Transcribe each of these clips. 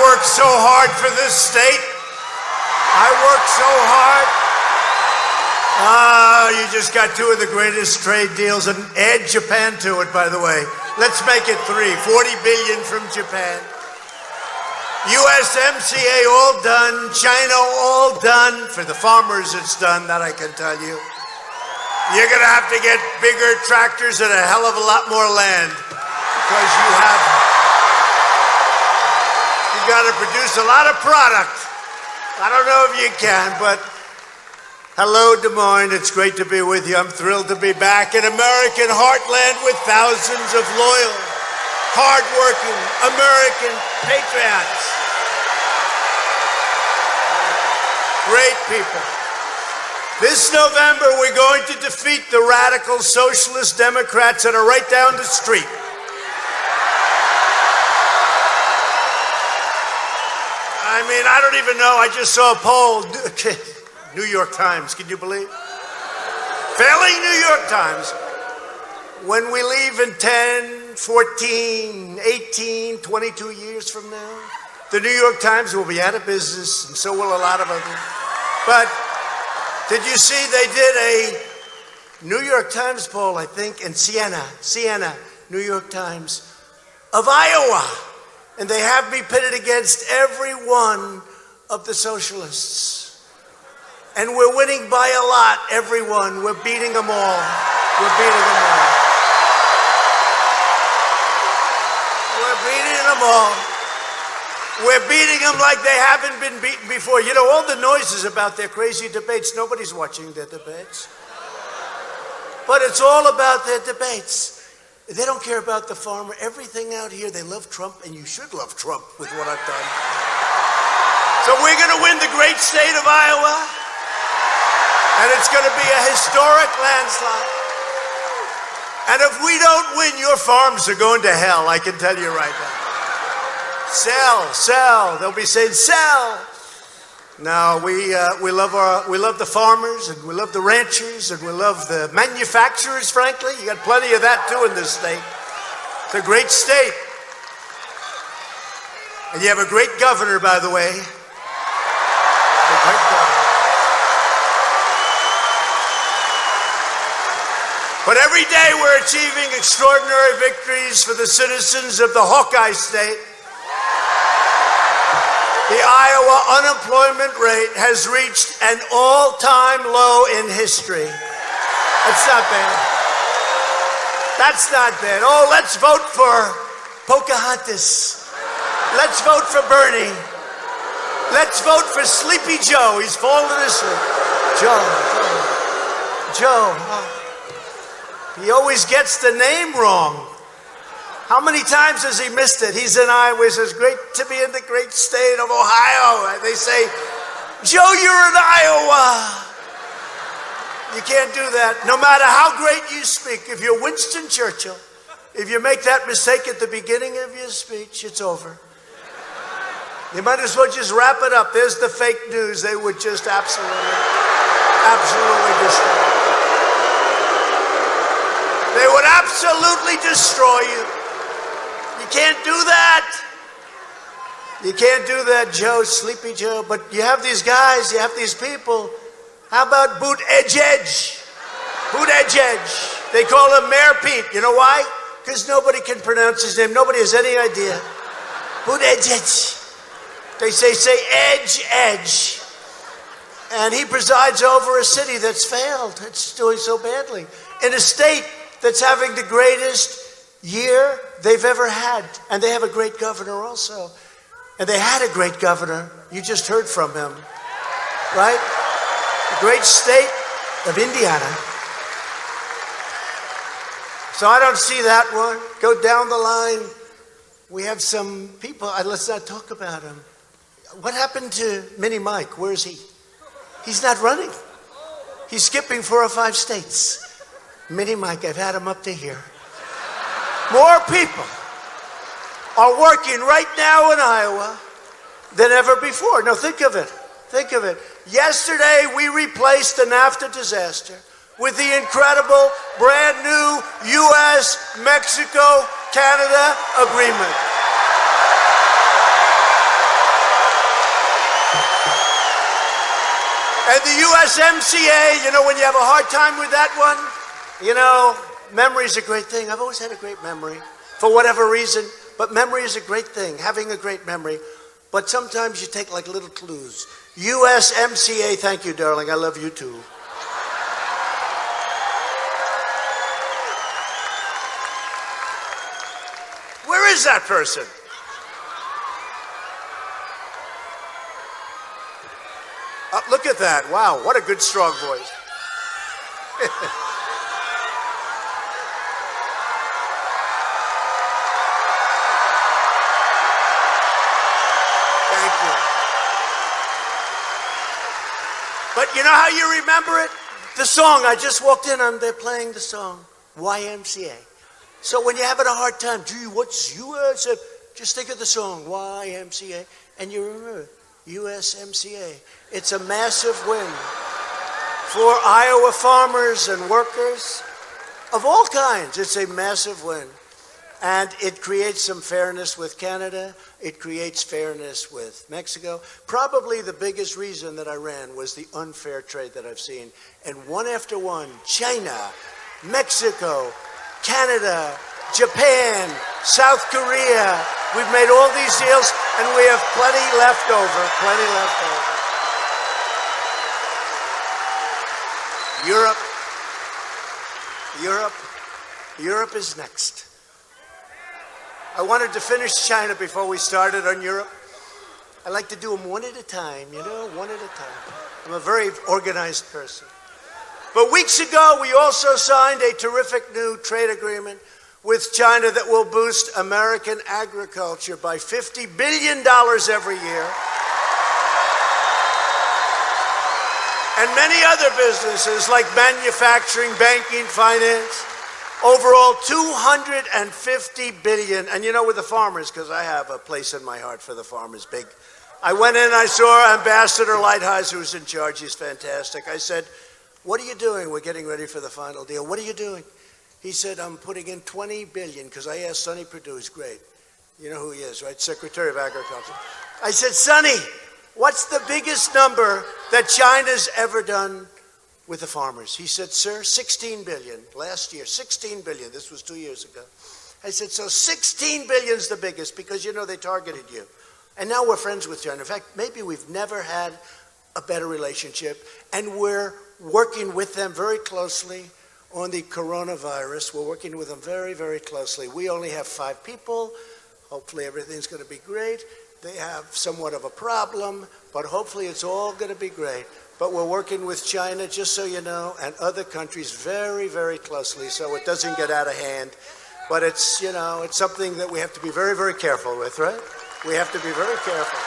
worked so hard for this state. I worked so hard. You just got two of the greatest trade deals, and add Japan to it, by the way. Let's make it three. 40 billion from Japan. USMCA all done. China all done. For the farmers, it's done, that I can tell you. You're going to have to get bigger tractors and a hell of a lot more land, because you've got to produce a lot of product. I don't know if you can, but hello, Des Moines. It's great to be with you. I'm thrilled to be back in American heartland with thousands of loyal, hardworking American patriots. Great people. This November, we're going to defeat the radical socialist Democrats that are right down the street. I mean, I don't even know. I just saw a poll. New York Times, can you believe? Failing New York Times. When we leave in 10, 14, 18, 22 years from now, the New York Times will be out of business, and so will a lot of others. But did you see they did a New York Times poll, I think, in Siena, New York Times, of Iowa. And they have me pitted against every one of the socialists. And we're winning by a lot, everyone. We're beating them all. We're beating them all. We're beating them all. We're beating them like they haven't been beaten before. You know, all the noises about their crazy debates, nobody's watching their debates. But it's all about their debates. They don't care about the farmer. Everything out here, they love Trump, and you should love Trump with what I've done. So we're going to win the great state of Iowa, and it's going to be a historic landslide. And if we don't win, your farms are going to hell, I can tell you right now. Sell. They'll be saying, sell. No, we love the farmers, and we love the ranchers, and we love the manufacturers, frankly. You got plenty of that too in this state. It's a great state. And you have a great governor, by the way. A great governor. But every day we're achieving extraordinary victories for the citizens of the Hawkeye State. The Iowa unemployment rate has reached an all-time low in history. That's not bad. That's not bad. Oh, let's vote for Pocahontas. Let's vote for Bernie. Let's vote for Sleepy Joe. He's fallen asleep. Joe. He always gets the name wrong. How many times has he missed it? He's in Iowa. He says, great to be in the great state of Ohio. And they say, Joe, you're in Iowa. You can't do that. No matter how great you speak, if you're Winston Churchill, if you make that mistake at the beginning of your speech, it's over. You might as well just wrap it up. There's the fake news. They would just absolutely destroy you. They would absolutely destroy you. You can't do that. You can't do that, Joe, Sleepy Joe. But you have these guys, you have these people. How about Boot Edge? Boot Edge. They call him Mayor Pete. You know why? Because nobody can pronounce his name. Nobody has any idea. Boot Edge. They say Edge. And he presides over a city that's failed. It's doing so badly. In a state that's having the greatest year they've ever had. And they have a great governor also. And they had a great governor. You just heard from him. Right? The great state of Indiana. So I don't see that one. Go down the line. We have some people. Let's not talk about him. What happened to Mini Mike? Where is he? He's not running. He's skipping 4 or 5 states. Mini Mike, I've had him up to here. More people are working right now in Iowa than ever before. Now think of it. Yesterday we replaced the NAFTA disaster with the incredible brand new U.S.-Mexico-Canada agreement. And the USMCA, you know, when you have a hard time with that one, you know, memory's a great thing. I've always had a great memory for whatever reason, but memory is a great thing, having a great memory. But sometimes you take like little clues. USMCA, thank you, darling. I love you too. Where is that person? Oh, look at that. Wow, what a good, strong voice. Thank you. But you know how you remember it? The song. I just walked in on, they're playing the song, YMCA. So when you're having a hard time, gee, what's US? Just think of the song, YMCA, and you remember USMCA. It's a massive win for Iowa farmers and workers of all kinds. It's a massive win. And it creates some fairness with Canada. It creates fairness with Mexico. Probably the biggest reason that I ran was the unfair trade that I've seen. And one after one, China, Mexico, Canada, Japan, South Korea. We've made all these deals, and we have plenty left over, plenty left over. Europe is next. I wanted to finish China before we started on Europe. I like to do them one at a time, you know, one at a time. I'm a very organized person. But weeks ago, we also signed a terrific new trade agreement with China that will boost American agriculture by $50 billion every year. And many other businesses like manufacturing, banking, finance. Overall, $250 billion. And you know, with the farmers, because I have a place in my heart for the farmers, big. I went in, I saw Ambassador Lighthizer, who's in charge. He's fantastic. I said, what are you doing? We're getting ready for the final deal. What are you doing? He said, I'm putting in $20 billion, because I asked Sonny Perdue, he's great. You know who he is, right? Secretary of Agriculture. I said, Sonny, what's the biggest number that China's ever done with the farmers? He said, sir, 16 billion. Last year, 16 billion. This was 2 years ago. I said, so 16 billion's the biggest, because, you know, they targeted you. And now we're friends with China. In fact, maybe we've never had a better relationship, and we're working with them very closely on the coronavirus. We're working with them very, very closely. We only have 5 people. Hopefully everything's going to be great. They have somewhat of a problem, but hopefully it's all going to be great. But we're working with China, just so you know, and other countries very, very closely, so it doesn't get out of hand. But it's, you know, it's something that we have to be very, very careful with, right? We have to be very careful.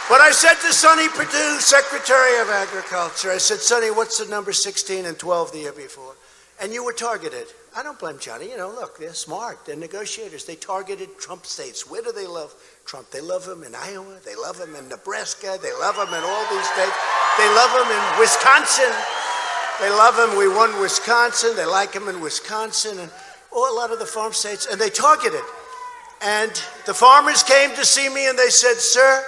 But I said to Sonny Perdue, Secretary of Agriculture, I said, Sonny, what's the number 16 and 12 the year before? And you were targeted. I don't blame China. You know, look, they're smart. They're negotiators. They targeted Trump states. Where do they love Trump? They love him in Iowa. They love him in Nebraska. They love him in all these states. They love him in Wisconsin. They love him. We won Wisconsin. They like him in Wisconsin and a lot of the farm states. And they targeted. And the farmers came to see me and they said, sir,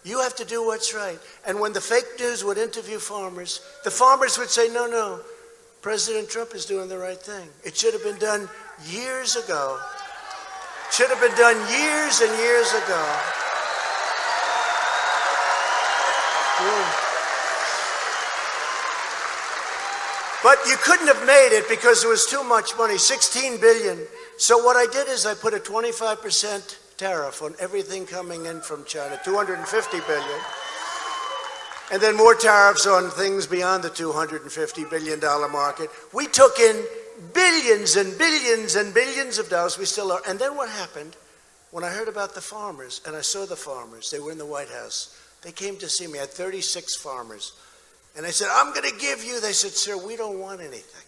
you have to do what's right. And when the fake news would interview farmers, the farmers would say, no, no, President Trump is doing the right thing. It should have been done years ago. Should have been done years and years ago. But you couldn't have made it because there was too much money, 16 billion. So what I did is I put a 25% tariff on everything coming in from China, 250 billion. And then more tariffs on things beyond the $250 billion market. We took in billions and billions and billions of dollars. We still are. And then what happened, when I heard about the farmers, and I saw the farmers, they were in the White House. They came to see me. I had 36 farmers. And I said, I'm going to give you. They said, sir, we don't want anything.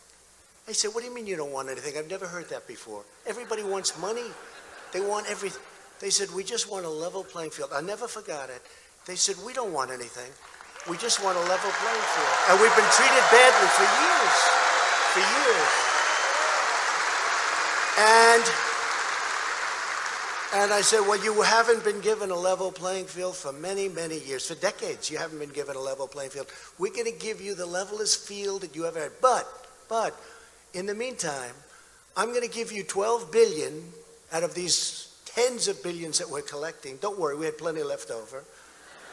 I said, what do you mean you don't want anything? I've never heard that before. Everybody wants money. They want everything. They said, we just want a level playing field. I never forgot it. They said, we don't want anything. We just want a level playing field. And we've been treated badly for years. For years. And I said, well, you haven't been given a level playing field for many, many years. For decades, you haven't been given a level playing field. We're going to give you the levelest field that you ever had. But, in the meantime, I'm going to give you 12 billion out of these tens of billions that we're collecting. Don't worry, we had plenty left over.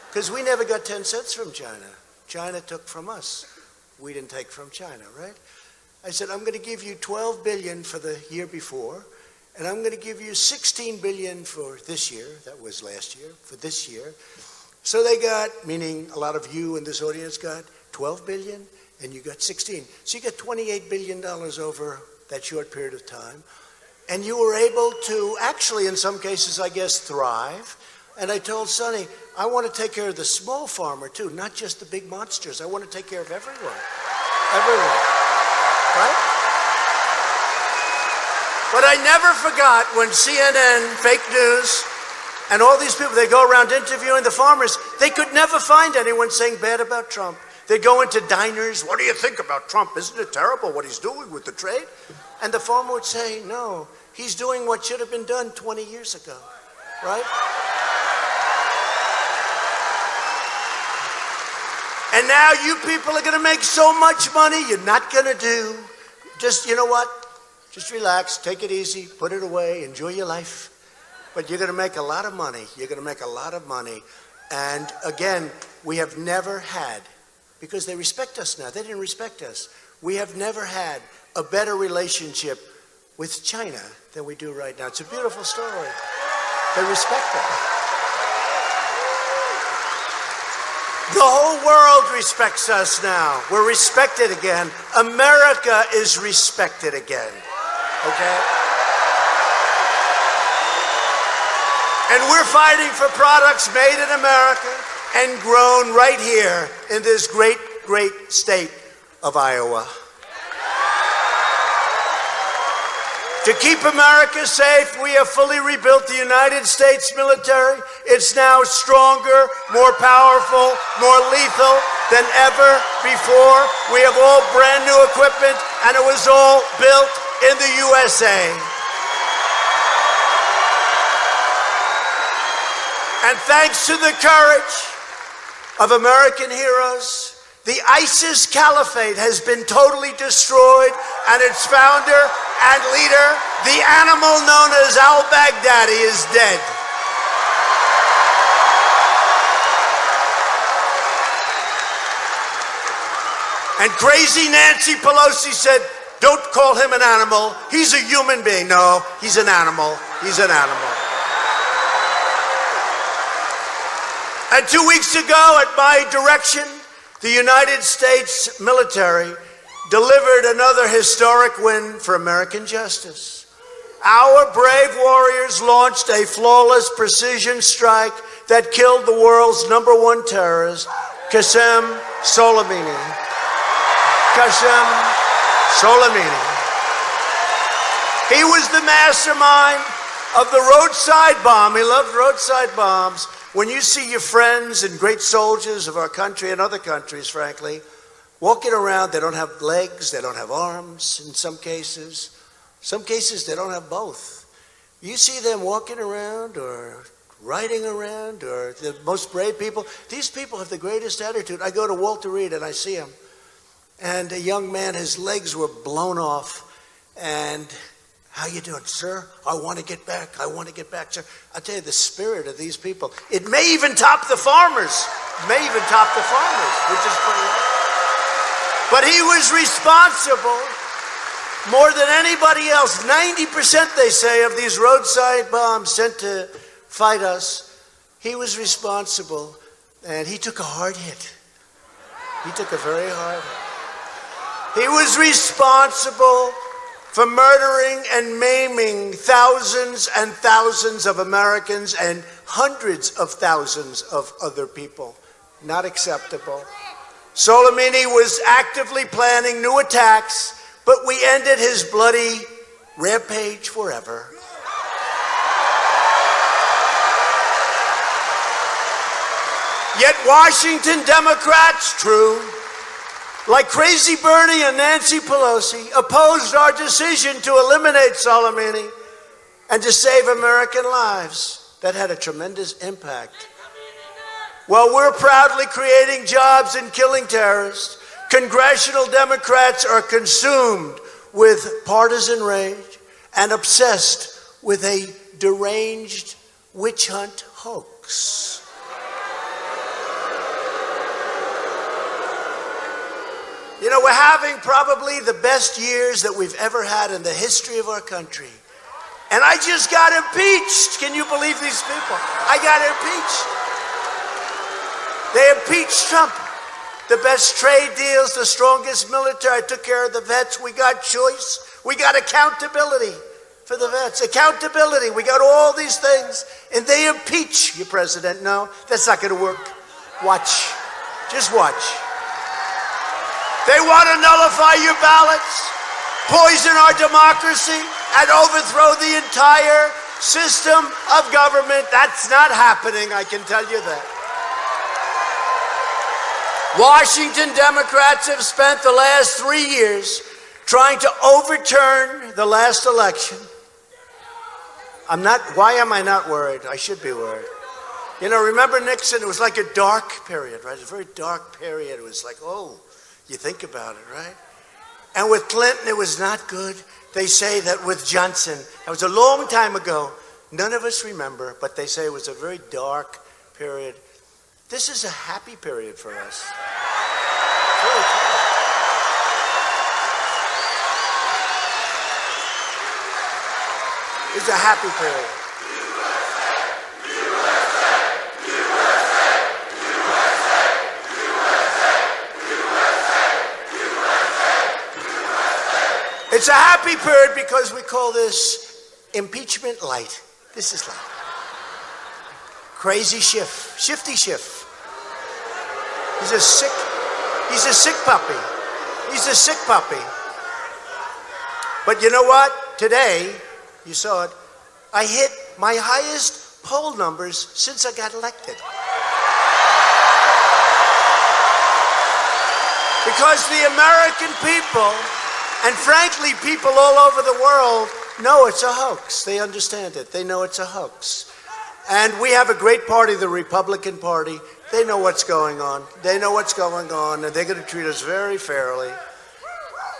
Because we never got 10 cents from China. China took from us. We didn't take from China, right? I said, I'm going to give you 12 billion for the year before. And I'm going to give you 16 billion for this year. That was last year, for this year. So they got, meaning a lot of you in this audience got 12 billion and you got 16. So you got $28 billion over that short period of time. And you were able to actually, in some cases, I guess, thrive. And I told Sonny, I want to take care of the small farmer too, not just the big monsters. I want to take care of everyone. Everyone. Right? But I never forgot when CNN, fake news, and all these people, they go around interviewing the farmers, they could never find anyone saying bad about Trump. They'd go into diners, what do you think about Trump? Isn't it terrible what he's doing with the trade? And the farmer would say, no, he's doing what should have been done 20 years ago, right? And now you people are going to make so much money, you're not going to do. Just, you know what? Just relax, take it easy, put it away, enjoy your life. But you're going to make a lot of money. You're going to make a lot of money. And again, we have never had, because they respect us now. They didn't respect us. We have never had a better relationship with China than we do right now. It's a beautiful story. They respect us. The whole world respects us now. We're respected again. America is respected again. Okay? And we're fighting for products made in America and grown right here in this great, great state of Iowa. To keep America safe, we have fully rebuilt the United States military. It's now stronger, more powerful, more lethal than ever before. We have all brand new equipment, and it was all built in the USA. And thanks to the courage of American heroes, the ISIS caliphate has been totally destroyed, and its founder and leader, the animal known as al-Baghdadi, is dead. And crazy Nancy Pelosi said, don't call him an animal. He's a human being. No, he's an animal. He's an animal. And 2 weeks ago, at my direction, the United States military delivered another historic win for American justice. Our brave warriors launched a flawless precision strike that killed the world's #1 terrorist, Qasem Soleimani. Qasem Soleimani. He was the mastermind of the roadside bomb. He loved roadside bombs. When you see your friends and great soldiers of our country and other countries, frankly, walking around, they don't have legs, they don't have arms in some cases. Some cases they don't have both. You see them walking around or riding around, or the most brave people. These people have the greatest attitude. I go to Walter Reed and I see him. And a young man, his legs were blown off. And, how you doing, sir? I want to get back. I want to get back, sir. I tell you, the spirit of these people. It may even top the farmers. It may even top the farmers, which is pretty awesome. But he was responsible more than anybody else. 90%, they say, of these roadside bombs sent to fight us, he was responsible. And he took a hard hit. He took a very hard hit. He was responsible for murdering and maiming thousands and thousands of Americans and hundreds of thousands of other people. Not acceptable. Soleimani was actively planning new attacks, but we ended his bloody rampage forever. Yet Washington Democrats, true, like Crazy Bernie and Nancy Pelosi, opposed our decision to eliminate Soleimani and to save American lives. That had a tremendous impact. While we're proudly creating jobs and killing terrorists, congressional Democrats are consumed with partisan rage and obsessed with a deranged witch hunt hoax. You know, we're having probably the best years that we've ever had in the history of our country. And I just got impeached. Can you believe these people? I got impeached. They impeached Trump. The best trade deals, the strongest military. I took care of the vets. We got choice. We got accountability for the vets. Accountability. We got all these things. And they impeach you, President. No, that's not going to work. Watch. Just watch. They want to nullify your ballots, poison our democracy, and overthrow the entire system of government. That's not happening, I can tell you that. Washington Democrats have spent the last 3 years trying to overturn the last election. Why am I not worried? I should be worried. You know, remember Nixon? It was like a dark period, right? It was a very dark period. It was like, oh, you think about it, right? And with Clinton, it was not good. They say that with Johnson, that was a long time ago. None of us remember, but they say it was a very dark period. This is a happy period for us. It's a happy period. It's a happy period because we call this impeachment light. This is light. Crazy Schiff, Shifty Schiff. He's a sick puppy. He's a sick puppy. But you know what? Today, you saw it, I hit my highest poll numbers since I got elected. Because the American people, and frankly, people all over the world know it's a hoax. They understand it. They know it's a hoax. And we have a great party, the Republican Party. They know what's going on. They know what's going on, and they're going to treat us very fairly.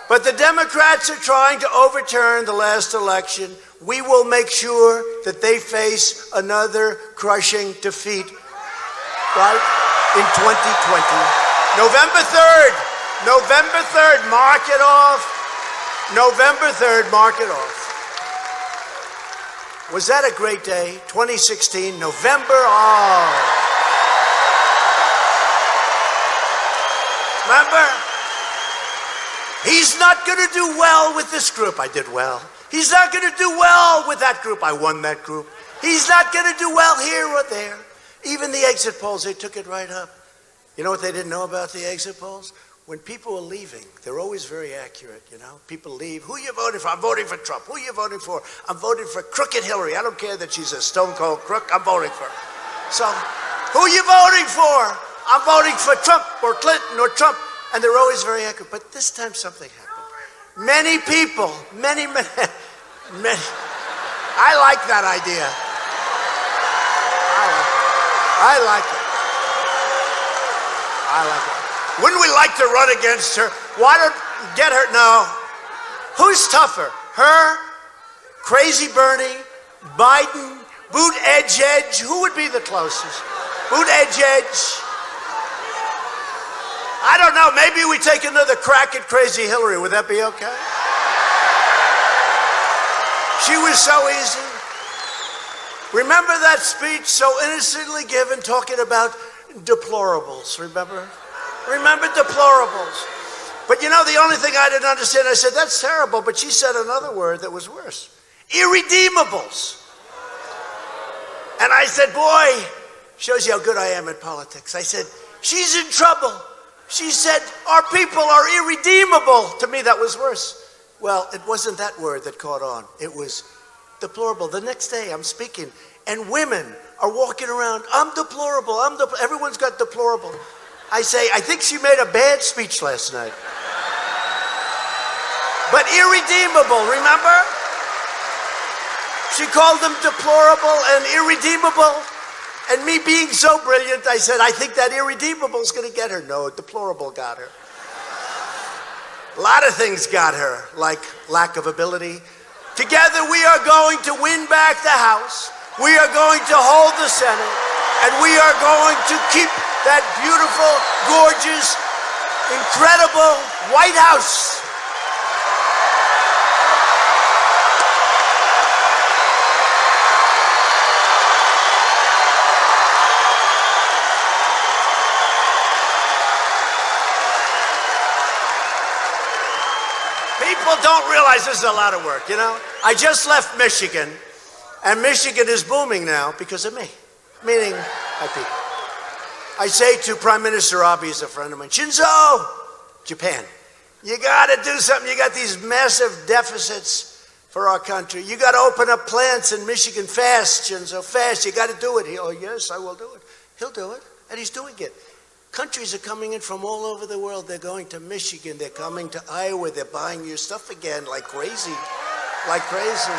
But the Democrats are trying to overturn the last election. We will make sure that they face another crushing defeat, right, in 2020. November 3rd. November 3rd. Mark it off. November 3rd, mark it off. Was that a great day? 2016, November, Remember? He's not going to do well with this group. I did well. He's not going to do well with that group. I won that group. He's not going to do well here or there. Even the exit polls, they took it right up. You know what they didn't know about the exit polls? When people are leaving, they're always very accurate, you know. People leave. Who are you voting for? I'm voting for Trump. Who are you voting for? I'm voting for crooked Hillary. I don't care that she's a stone-cold crook. I'm voting for her. So, who are you voting for? I'm voting for Trump or Clinton or Trump. And they're always very accurate. But this time something happened. Many people, many. I like that idea. I like it. I like it. Wouldn't we like to run against her? Why don't get her? No. Who's tougher? Her, Crazy Bernie, Biden, Buttigieg? Who would be the closest? Buttigieg? I don't know. Maybe we take another crack at Crazy Hillary. Would that be okay? She was so easy. Remember that speech so innocently given talking about deplorables, remember? Remember deplorables. But you know, the only thing I didn't understand, I said, that's terrible, but she said another word that was worse. Irredeemables. And I said, boy, shows you how good I am at politics. I said, she's in trouble. She said, our people are irredeemable. To me, that was worse. Well, it wasn't that word that caught on. It was deplorable. The next day, I'm speaking, and women are walking around, I'm deplorable, everyone's got deplorable. I say, I think she made a bad speech last night. But irredeemable, remember? She She called them deplorable and irredeemable. And me being so brilliant, I said, I think that irredeemable is going to get her. No, deplorable got her. A lot of things got her, like lack of ability. Together we are going to win back the House. We are going to hold the Senate. And we are going to keep that beautiful, gorgeous, incredible White House. People don't realize this is a lot of work, you know? I just left Michigan, and Michigan is booming now because of me, meaning my people. I say to Prime Minister Abe, he's a friend of mine, Shinzo, Japan, you got to do something. You got these massive deficits for our country. You got to open up plants in Michigan fast, Shinzo, fast. You got to do it. Oh, yes, I will do it. He'll do it, and he's doing it. Countries are coming in from all over the world. They're going to Michigan. They're coming to Iowa. They're buying your stuff again like crazy, like crazy.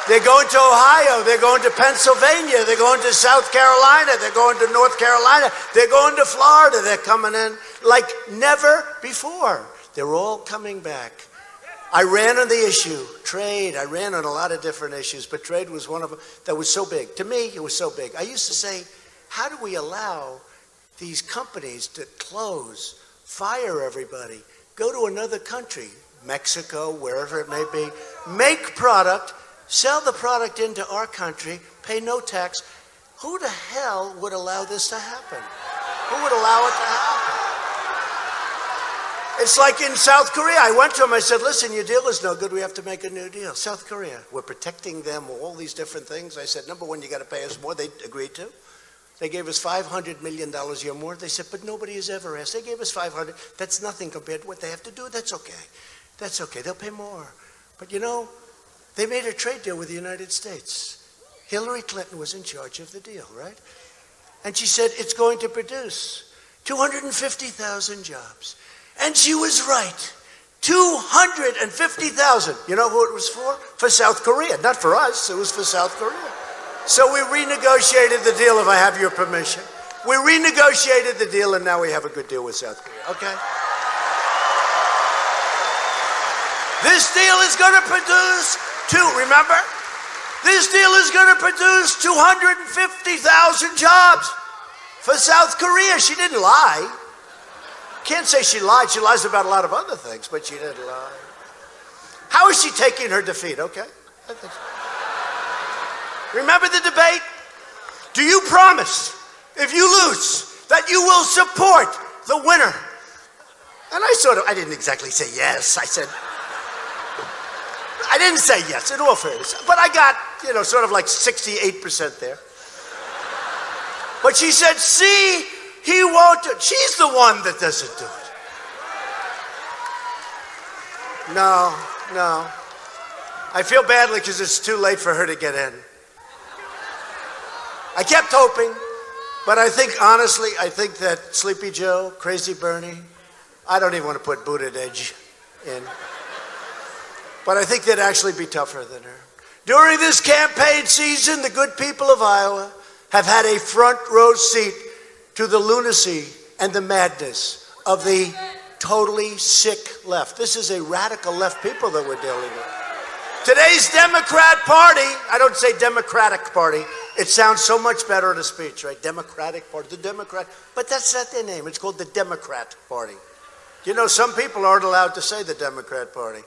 They're going to Ohio. They're going to Pennsylvania. They're going to South Carolina. They're going to North Carolina. They're going to Florida. They're coming in like never before. They're all coming back. I ran on the issue, trade. I ran on a lot of different issues, but trade was one of them that was so big. To me, it was so big. I used to say, how do we allow these companies to close, fire everybody, go to another country, Mexico, wherever it may be, make product, sell the product into our country, pay no tax? Who the hell would allow this to happen? Who would allow it to happen? It's like in South Korea. I went to them, I said, listen, your deal is no good, we have to make a new deal. South Korea, we're protecting them, all these different things. I said, number one, you got to pay us more. They agreed to. They gave us $500 million a year more. They said, but nobody has ever asked. They gave us $500. That's nothing compared to what they have to do. That's okay. That's okay. They'll pay more. But you know, they made a trade deal with the United States. Hillary Clinton was in charge of the deal, right? And she said, it's going to produce 250,000 jobs. And she was right. 250,000. You know who it was for? For South Korea. Not for us. It was for South Korea. So we renegotiated the deal, if I have your permission. We renegotiated the deal, and now we have a good deal with South Korea, okay? This deal is going to produce remember? This deal is going to produce 250,000 jobs for South Korea. She didn't lie. Can't say she lied. She lies about a lot of other things, but she didn't lie. How is she taking her defeat, okay? I think so. Remember the debate? Do you promise, if you lose, that you will support the winner? And I didn't exactly say yes. I didn't say yes, in all fairness. But I got, sort of like 68% there. But she said, see, he won't do it. She's the one that doesn't do it. No. I feel badly because it's too late for her to get in. I kept hoping, but honestly, I think that Sleepy Joe, Crazy Bernie, I don't even want to put Buttigieg in, but I think they'd actually be tougher than her. During this campaign season, the good people of Iowa have had a front row seat to the lunacy and the madness of the totally sick left. This is a radical left people that we're dealing with. Today's Democrat Party, I don't say Democratic Party, it sounds so much better in a speech, right? Democratic Party, the Democrat, but that's not their name. It's called the Democrat Party. Some people aren't allowed to say the Democrat Party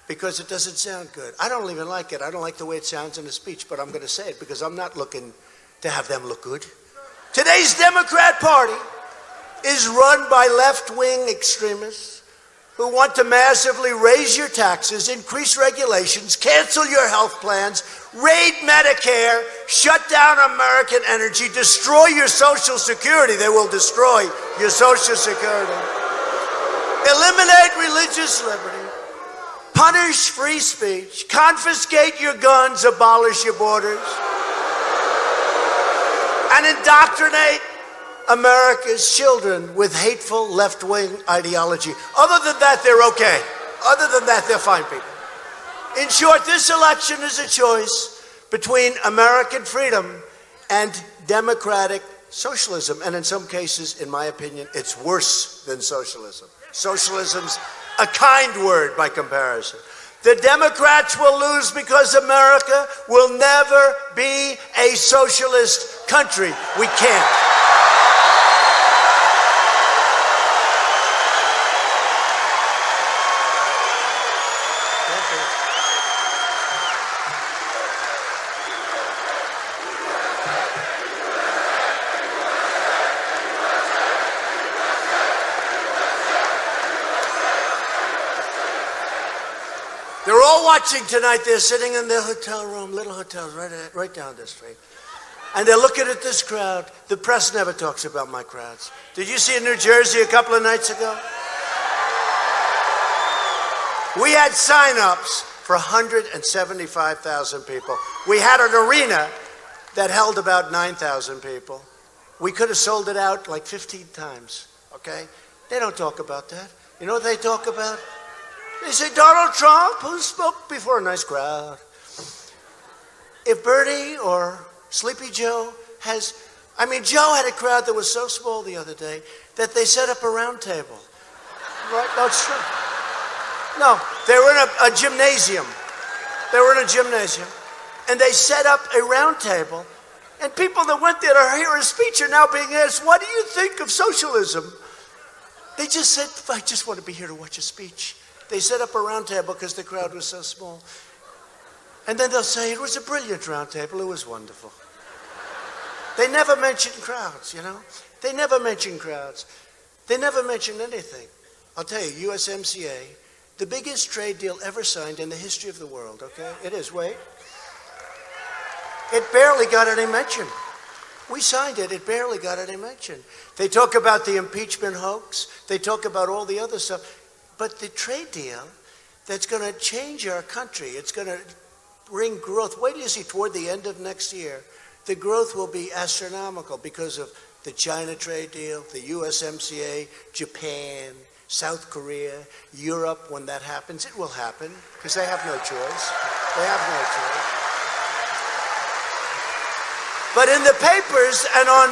because it doesn't sound good. I don't even like it. I don't like the way it sounds in a speech, but I'm going to say it because I'm not looking to have them look good. Today's Democrat Party is run by left-wing extremists who want to massively raise your taxes, increase regulations, cancel your health plans, raid Medicare, shut down American energy, destroy your Social Security. They will destroy your Social Security. Eliminate religious liberty, punish free speech, confiscate your guns, abolish your borders, and indoctrinate America's children with hateful left-wing ideology. Other than that, they're okay. Other than that, they're fine people. In short, this election is a choice between American freedom and democratic socialism. And in some cases, in my opinion, it's worse than socialism. Socialism's a kind word by comparison. The Democrats will lose because America will never be a socialist country. We can't. They're all watching tonight. They're sitting in their hotel room, little hotels right down the street. And they're looking at this crowd. The press never talks about my crowds. Did you see in New Jersey a couple of nights ago? We had sign-ups for 175,000 people. We had an arena that held about 9,000 people. We could have sold it out like 15 times, okay? They don't talk about that. You know what they talk about? They say Donald Trump, who spoke before a nice crowd. If Bernie or Sleepy Joe Joe had a crowd that was so small the other day that they set up a round table. Right? No, it's true. No, they were in a gymnasium. They were in a gymnasium. And they set up a round table. And people that went there to hear his speech are now being asked, what do you think of socialism? They just said, I just want to be here to watch a speech. They set up a round table because the crowd was so small. And then they'll say, it was a brilliant round table. It was wonderful. They never mention crowds, you know. They never mention crowds. They never mention anything. I'll tell you, USMCA, the biggest trade deal ever signed in the history of the world, okay? It is, wait. It barely got any mention. We signed it. It barely got any mention. They talk about the impeachment hoax. They talk about all the other stuff. But the trade deal that's going to change our country, it's going to bring growth. Wait till you see toward the end of next year, the growth will be astronomical because of the China trade deal, the USMCA, Japan, South Korea, Europe. When that happens, it will happen because they have no choice. They have no choice. But in the papers and on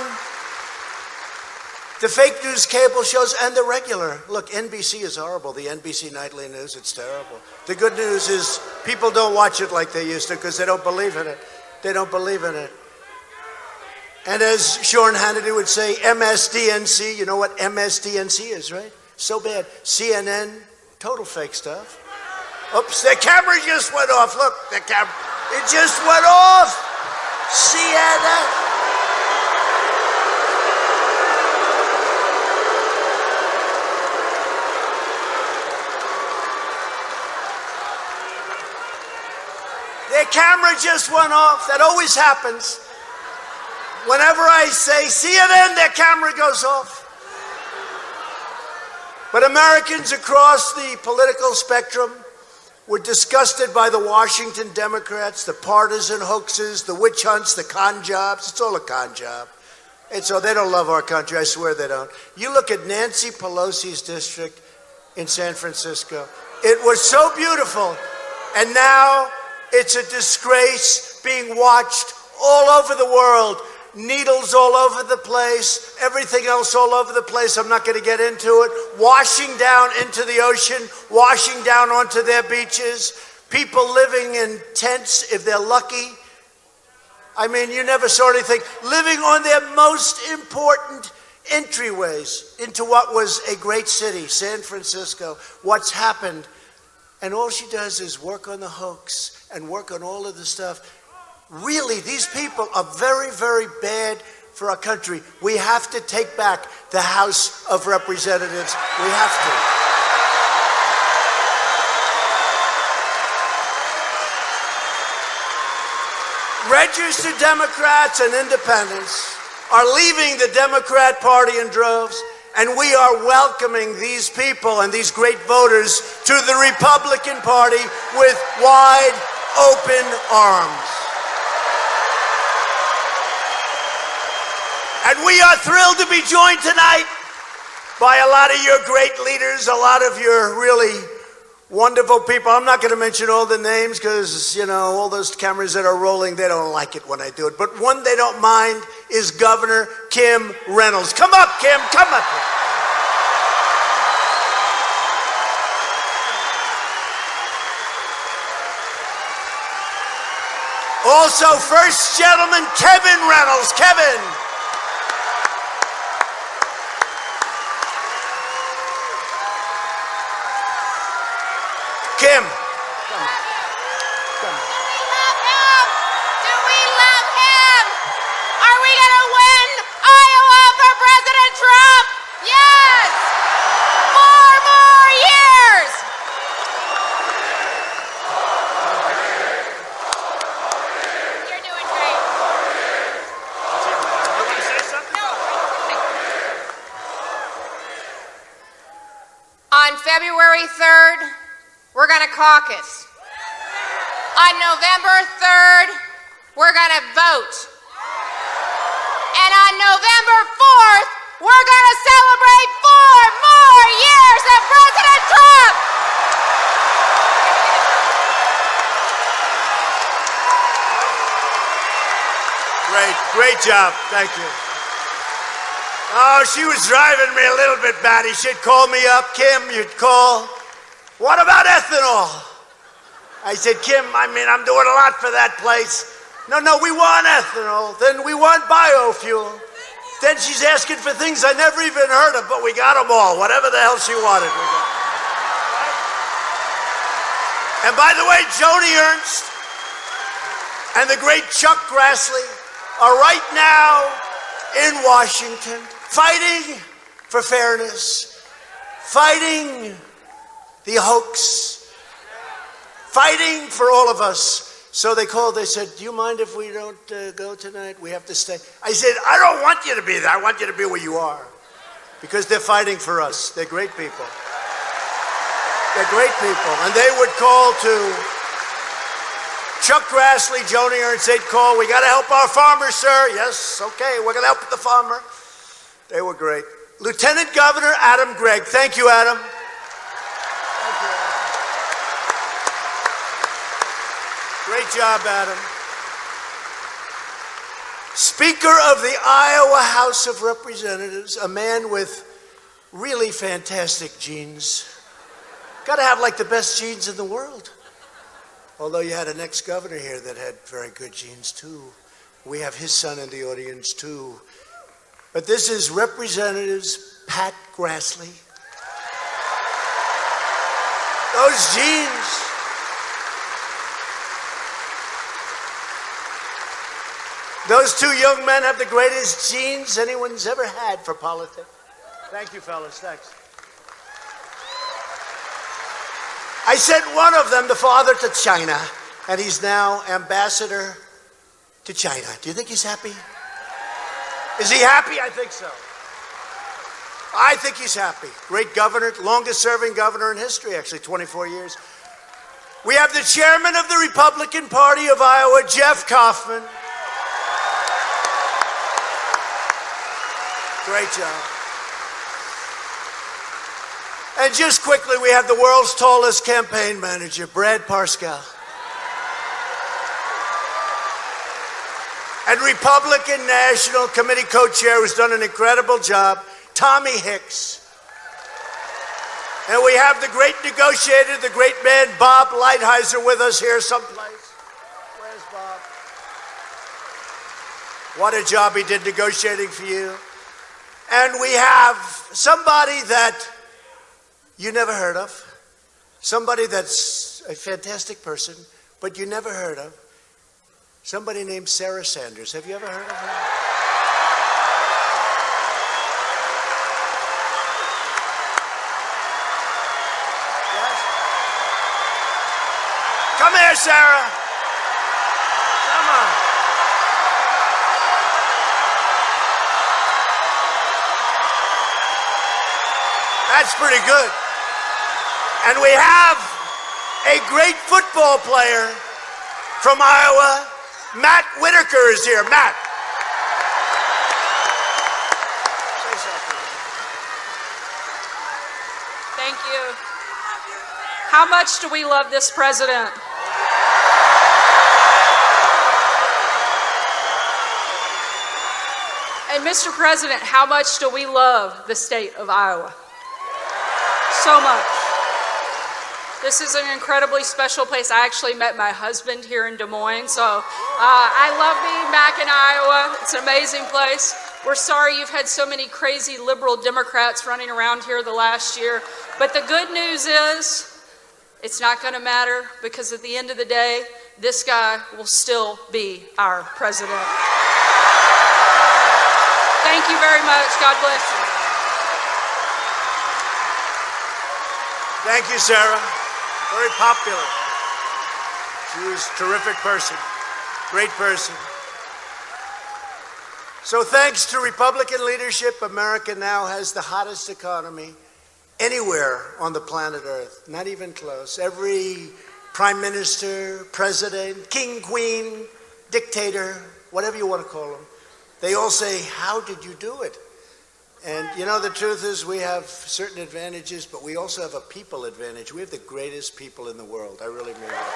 the fake news cable shows and the regular. Look, NBC is horrible. The NBC nightly news, it's terrible. The good news is people don't watch it like they used to because they don't believe in it. They don't believe in it. And as Sean Hannity would say, MSDNC, you know what MSDNC is, right? So bad. CNN, total fake stuff. Oops, the camera just went off. Look, the camera, it just went off. CNN. Their camera just went off. That always happens. Whenever I say CNN, their camera goes off. But Americans across the political spectrum were disgusted by the Washington Democrats, the partisan hoaxes, the witch hunts, the con jobs. It's all a con job. They don't love our country. I swear they don't. You look at Nancy Pelosi's district in San Francisco. It was so beautiful. And now it's a disgrace being watched all over the world. Needles all over the place, everything else all over the place. I'm not going to get into it. Washing down into the ocean, washing down onto their beaches. People living in tents if they're lucky. I mean, you never saw anything. Living on their most important entryways into what was a great city, San Francisco. What's happened? And all she does is work on the hoax and work on all of the stuff. Really, these people are very, very bad for our country. We have to take back the House of Representatives. We have to. Registered Democrats and independents are leaving the Democrat Party in droves, and we are welcoming these people and these great voters to the Republican Party with wide open arms. And we are thrilled to be joined tonight by a lot of your great leaders, a lot of your really Wonderful people. I'm not going to mention all the names because, you know, all those cameras that are rolling, they don't like it when I do it. But one they don't mind is Governor Kim Reynolds. Come up, Kim. Come up here. Also, First Gentleman Kevin Reynolds. Kevin. Kim. Come on. Come on. Do we love him? Are we going to win Iowa for President Trump? Yes! More years! You're doing great. You want to say something? No. On February 3rd, we're going to caucus. On November 3rd, we're going to vote. And on November 4th, we're going to celebrate 4 more years of President Trump. Great job. Thank you. Oh, she was driving me a little bit batty. She'd call me up. Kim, you'd call. What about ethanol? I said, Kim, I'm doing a lot for that place. No, we want ethanol. Then we want biofuel. Then she's asking for things I never even heard of, but we got them all. Whatever the hell she wanted, we got. And by the way, Joni Ernst and the great Chuck Grassley are right now in Washington fighting for fairness, fighting the hoax, fighting for all of us. So they called, they said, do you mind if we don't go tonight? We have to stay. I said, I don't want you to be there. I want you to be where you are. Because they're fighting for us. They're great people. They're great people. And they would call to Chuck Grassley, Joni Ernst, they'd call, we got to help our farmer, sir. Yes, okay, we're going to help the farmer. They were great. Lieutenant Governor Adam Gregg. Thank you, Adam. Thank you, Adam. Great job, Adam. Speaker of the Iowa House of Representatives, a man with really fantastic genes. Got to have like the best genes in the world. Although you had an ex-governor here that had very good genes too. We have his son in the audience too. But this is Representatives Pat Grassley. Those genes. Those two young men have the greatest genes anyone's ever had for politics. Thank you, fellas. Thanks. I sent one of them, the father, to China, and he's now ambassador to China. Do you think he's happy? Is he happy? I think so. I think he's happy. Great governor, longest serving governor in history, actually, 24 years. We have the chairman of the Republican Party of Iowa, Jeff Kaufman. Great job. And just quickly, we have the world's tallest campaign manager, Brad Parscale. And Republican National Committee co-chair, who's done an incredible job, Tommy Hicks. And we have the great negotiator, the great man, Bob Lighthizer, with us here someplace. Where's Bob? What a job he did negotiating for you. And we have somebody that you never heard of, somebody that's a fantastic person, but you never heard of, somebody named Sarah Sanders. Have you ever heard of her? Yes? Come here, Sarah. Come on. That's pretty good. And we have a great football player from Iowa. Matt Whitaker is here. Matt. Say something. Thank you. how much do we love this president? And Mr. President, how much do we love the state of Iowa? So much. This is an incredibly special place. I actually met my husband here in Des Moines, so I love being back in Iowa. It's an amazing place. We're sorry you've had so many crazy liberal Democrats running around here the last year, but the good news is it's not going to matter, because at the end of the day, this guy will still be our president. Thank you very much. God bless you. Thank you, Sarah. Very popular. She was a terrific person, great person. So thanks to Republican leadership, America now has the hottest economy anywhere on the planet Earth, not even close. Every prime minister, president, king, queen, dictator, whatever you want to call them, they all say, how did you do it? And you know, the truth is we have certain advantages, but we also have a people advantage. We have the greatest people in the world. I really mean that.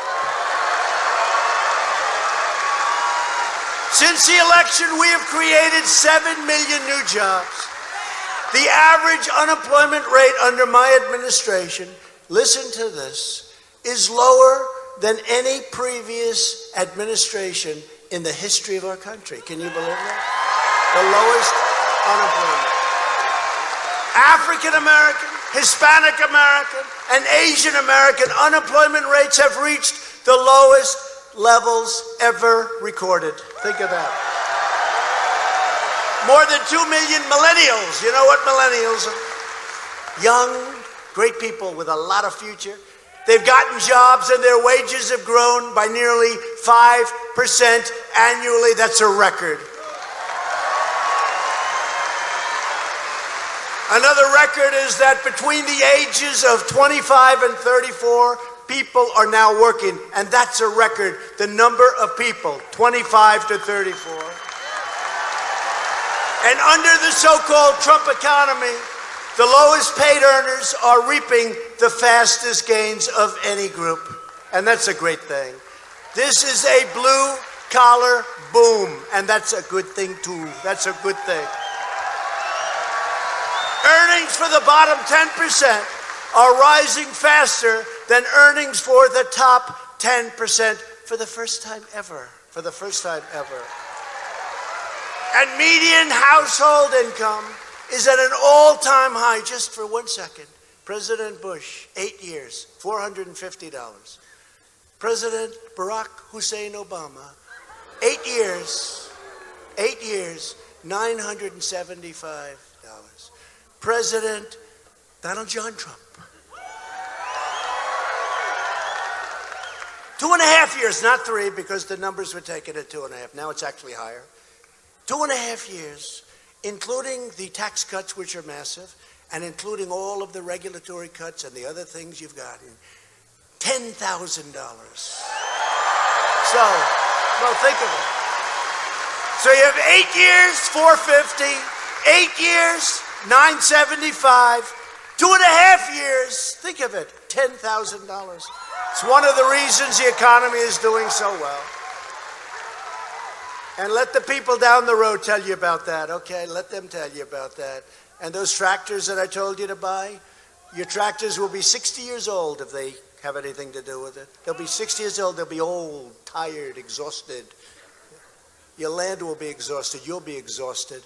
Since the election, we have created 7 million new jobs. The average unemployment rate under my administration, listen to this, is lower than any previous administration in the history of our country. Can you believe that? The lowest unemployment. African American, Hispanic American, and Asian American unemployment rates have reached the lowest levels ever recorded. Think of that. More than 2 million millennials. You know what millennials are? Young, great people with a lot of future. They've gotten jobs and their wages have grown by nearly 5% annually. That's a record. Another record is that between the ages of 25 and 34, people are now working, and that's a record. The number of people, 25 to 34. And under the so-called Trump economy, the lowest paid earners are reaping the fastest gains of any group. And that's a great thing. This is a blue-collar boom, and that's a good thing, too. That's a good thing. Earnings for the bottom 10% are rising faster than earnings for the top 10% for the first time ever. For the first time ever. And median household income is at an all-time high. Just for 1 second. President Bush, 8 years, $450. President Barack Hussein Obama, 8 years, $975. President Donald John Trump, 2.5 years, not 3, because the numbers were taken at 2.5. Now it's actually higher. 2.5 years, including the tax cuts, which are massive, and including all of the regulatory cuts and the other things you've gotten, $10,000. So, well, think of it. So you have 8 years, $450, 8 years, $975, 2.5 years, think of it, $10,000. It's one of the reasons the economy is doing so well. And let the people down the road tell you about that, okay? Let them tell you about that. And those tractors that I told you to buy, your tractors will be 60 years old if they have anything to do with it. They'll be 60 years old, they'll be old, tired, exhausted. Your land will be exhausted, you'll be exhausted.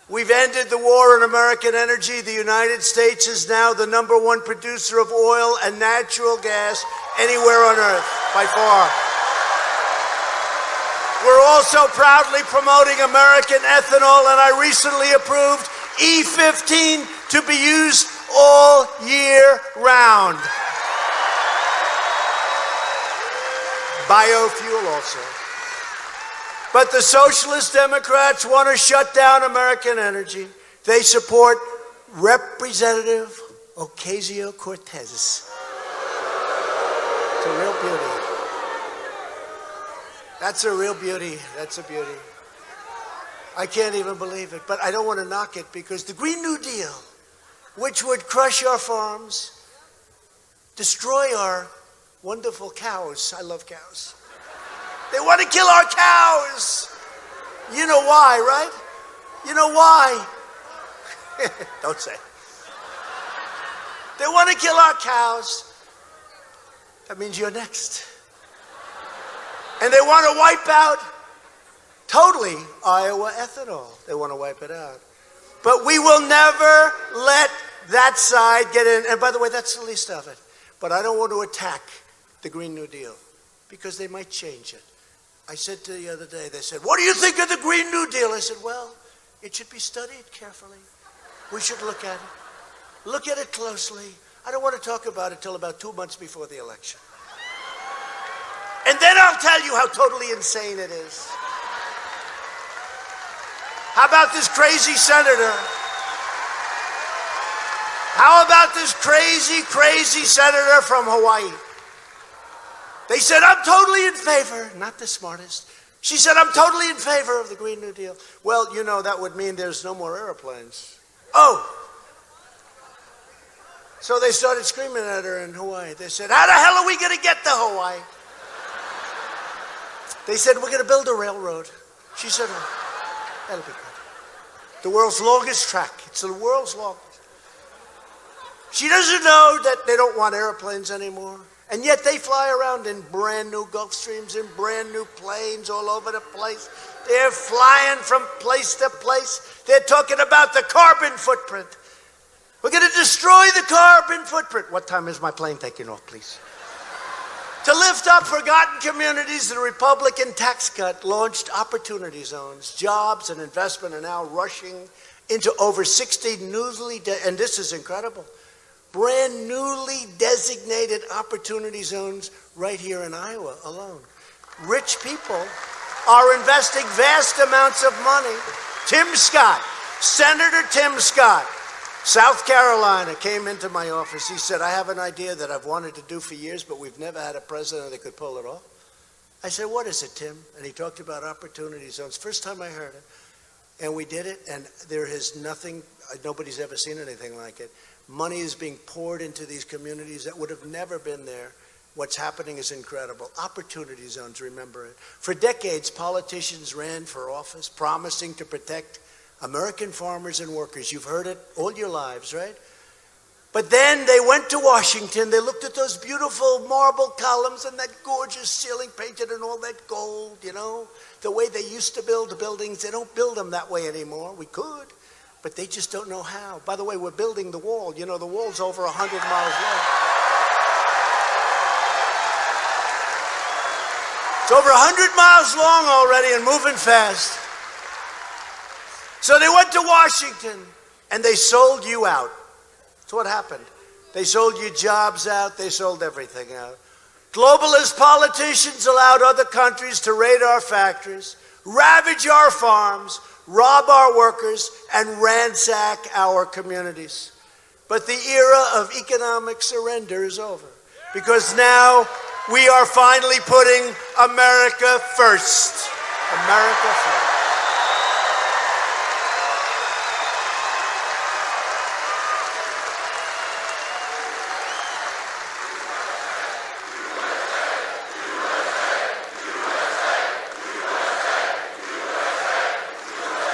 We've ended the war on American energy. The United States is now the #1 producer of oil and natural gas anywhere on Earth, by far. We're also proudly promoting American ethanol, and I recently approved E15 to be used all year round. Biofuel also. But the Socialist Democrats want to shut down American energy. They support Representative Ocasio-Cortez. It's a real beauty. That's a real beauty. That's a beauty. I can't even believe it, but I don't want to knock it because the Green New Deal, which would crush our farms, destroy our wonderful cows. I love cows. They want to kill our cows. You know why, right? You know why? Don't say. They want to kill our cows. That means you're next. And they want to wipe out totally Iowa ethanol. They want to wipe it out. But we will never let that side get in. And by the way, that's the least of it. But I don't want to attack the Green New Deal because they might change it. I said to the other day, they said, what do you think of the Green New Deal? I said, well, it should be studied carefully. We should look at it. Look at it closely. I don't want to talk about it till about 2 months before the election. And then I'll tell you how totally insane it is. How about this crazy senator? How about this crazy senator from Hawaii? They said, I'm totally in favor. Not the smartest. She said, I'm totally in favor of the Green New Deal. Well, you know, that would mean there's no more airplanes. Oh. So they started screaming at her in Hawaii. They said, how the hell are we going to get to Hawaii? They said, we're going to build a railroad. She said, oh, that'll be good. The world's longest track. It's the world's longest. She doesn't know that they don't want airplanes anymore. And yet they fly around in brand new Gulfstreams, in brand new planes all over the place. They're flying from place to place. They're talking about the carbon footprint. We're going to destroy the carbon footprint. What time is my plane taking off, please? To lift up forgotten communities, the Republican tax cut launched opportunity zones. Jobs and investment are now rushing into over 60 newly, and this is incredible, brand newly designated opportunity zones right here in Iowa alone. Rich people are investing vast amounts of money. Tim Scott, Senator Tim Scott, South Carolina, came into my office. He said, I have an idea that I've wanted to do for years, but we've never had a president that could pull it off. I said, what is it, Tim? And he talked about opportunity zones. First time I heard it. And we did it, and there is nothing, nobody's ever seen anything like it. Money is being poured into these communities that would have never been there. What's happening is incredible. Opportunity zones, remember it. For decades, politicians ran for office promising to protect American farmers and workers. You've heard it all your lives, right? But then they went to Washington. They looked at those beautiful marble columns and that gorgeous ceiling painted in all that gold, you know, the way they used to build the buildings. They don't build them that way anymore. We could, but they just don't know how. By the way, we're building the wall. You know, the wall's over 100 miles long. It's over 100 miles long already and moving fast. So they went to Washington and they sold you out. That's what happened. They sold you jobs out. They sold everything out. Globalist politicians allowed other countries to raid our factories, ravage our farms, rob our workers, and ransack our communities. But the era of economic surrender is over because now we are finally putting America first. America first.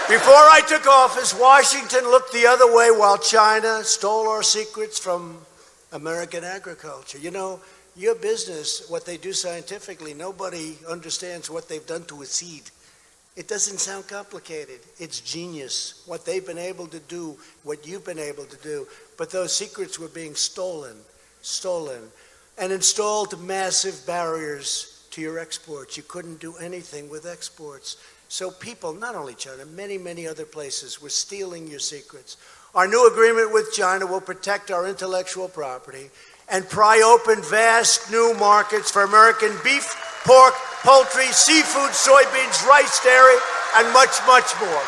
Before I took office, Washington looked the other way while China stole our secrets from American agriculture. You know, your business, what they do scientifically, nobody understands what they've done to a seed. It doesn't sound complicated. It's genius, what they've been able to do, what you've been able to do. But those secrets were being stolen, and installed massive barriers to your exports. You couldn't do anything with exports. So people, not only China, many other places were stealing your secrets. Our new agreement with China will protect our intellectual property and pry open vast new markets for American beef, pork, poultry, seafood, soybeans, rice, dairy, and much more.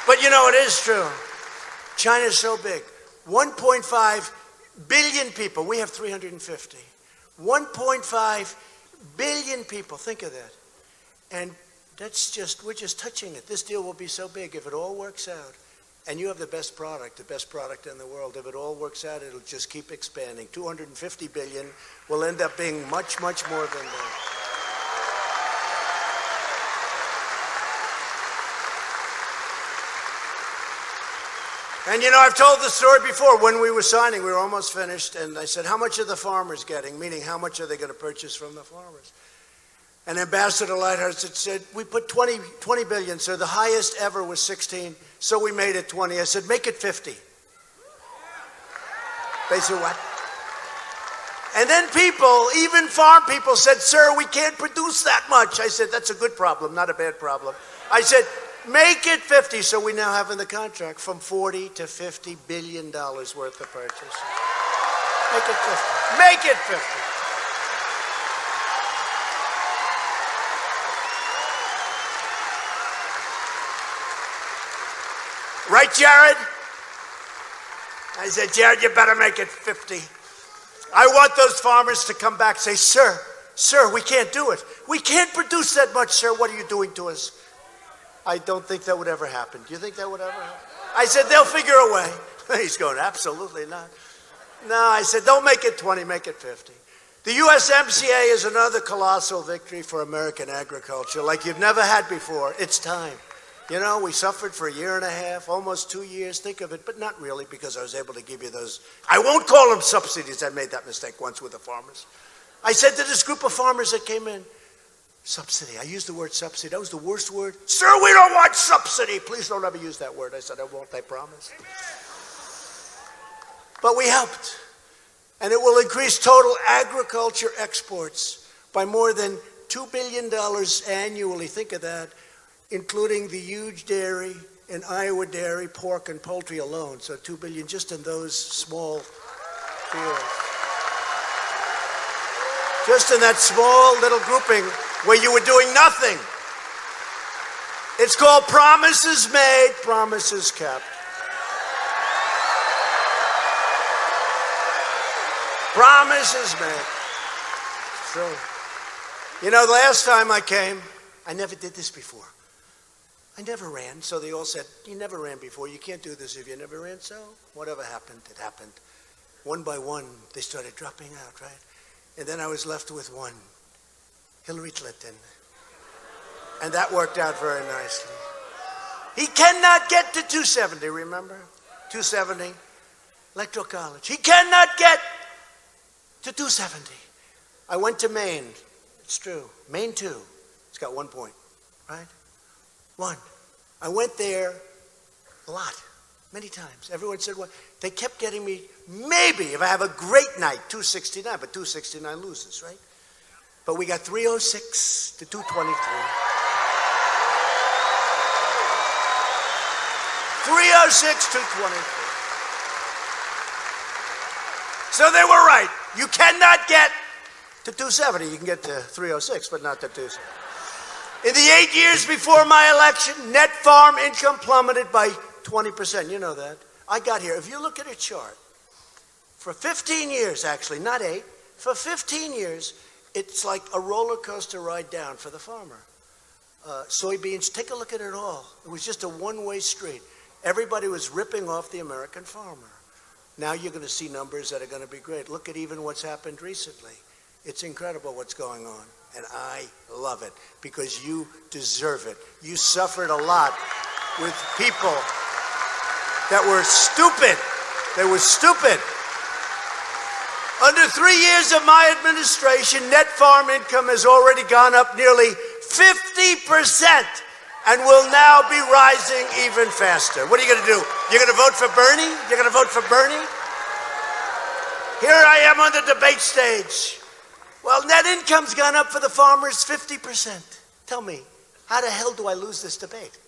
But you know, it is true. China's so big. 1.5 billion people. We have 350. 1.5 billion people. Think of that. And we're just touching it. This deal will be so big if it all works out. And you have the best product in the world. If it all works out, it'll just keep expanding. 250 billion will end up being much, much more than that. And you know, I've told the story before. When we were signing, we were almost finished, and I said, how much are the farmers getting? Meaning, how much are they going to purchase from the farmers? And Ambassador Lighthurst had said, we put 20 billion, so the highest ever was 16, so we made it 20. I said, make it 50. They said, what? And then people, even farm people, said, sir, we can't produce that much. I said, that's a good problem, not a bad problem. I said, make it 50, so we now have in the contract from 40 to 50 billion dollars worth of purchase. Make it 50. Make it 50. Right, Jared? I said, Jared, you better make it 50. I want those farmers to come back and say, sir, we can't do it. We can't produce that much, sir. What are you doing to us? I don't think that would ever happen. Do you think that would ever happen? I said, they'll figure a way. He's going, absolutely not. No, I said, don't make it 20, make it 50. The USMCA is another colossal victory for American agriculture like you've never had before. It's time. You know, we suffered for a year and a half, almost 2 years, think of it, but not really, because I was able to give you those. I won't call them subsidies. I made that mistake once with the farmers. I said to this group of farmers that came in, subsidy. I used the word subsidy. That was the worst word. Sir, we don't want subsidy. Please don't ever use that word. I said, I won't, I promise. But we helped. And it will increase total agriculture exports by more than $2 billion annually. Think of that. Including the huge dairy and Iowa dairy, pork and poultry alone. So $2 billion just in those small fields. Just in that small little grouping where you were doing nothing. It's called promises made, promises kept. Promises made. It's true. You know, the last time I came, I never did this before. I never ran, so they all said, you never ran before, you can't do this if you never ran, so whatever happened, it happened. One by one, they started dropping out, right? And then I was left with one, Hillary Clinton. And that worked out very nicely. He cannot get to 270, remember? 270, Electoral College. He cannot get to 270. I went to Maine, it's true, Maine 2, it's got 1 point, right? One. I went there a lot, many times. Everyone said, well, they kept getting me, maybe, if I have a great night, 269, but 269 loses, right? But we got 306 to 223. 306 to 223. So they were right. You cannot get to 270. You can get to 306, but not to 270. In the 8 years before my election, net farm income plummeted by 20%. You know that. I got here. If you look at a chart, for 15 years, actually, not 8, for 15 years, it's like a roller coaster ride down for the farmer. Soybeans, take a look at it all. It was just a one-way street. Everybody was ripping off the American farmer. Now you're going to see numbers that are going to be great. Look at even what's happened recently. It's incredible what's going on. And I love it because you deserve it. You suffered a lot with people that were stupid. They were stupid. Under 3 years of my administration, net farm income has already gone up nearly 50% and will now be rising even faster. What are you going to do? You're going to vote for Bernie? You're going to vote for Bernie? Here I am on the debate stage. Well, net income's gone up for the farmers 50%. Tell me, how the hell do I lose this debate?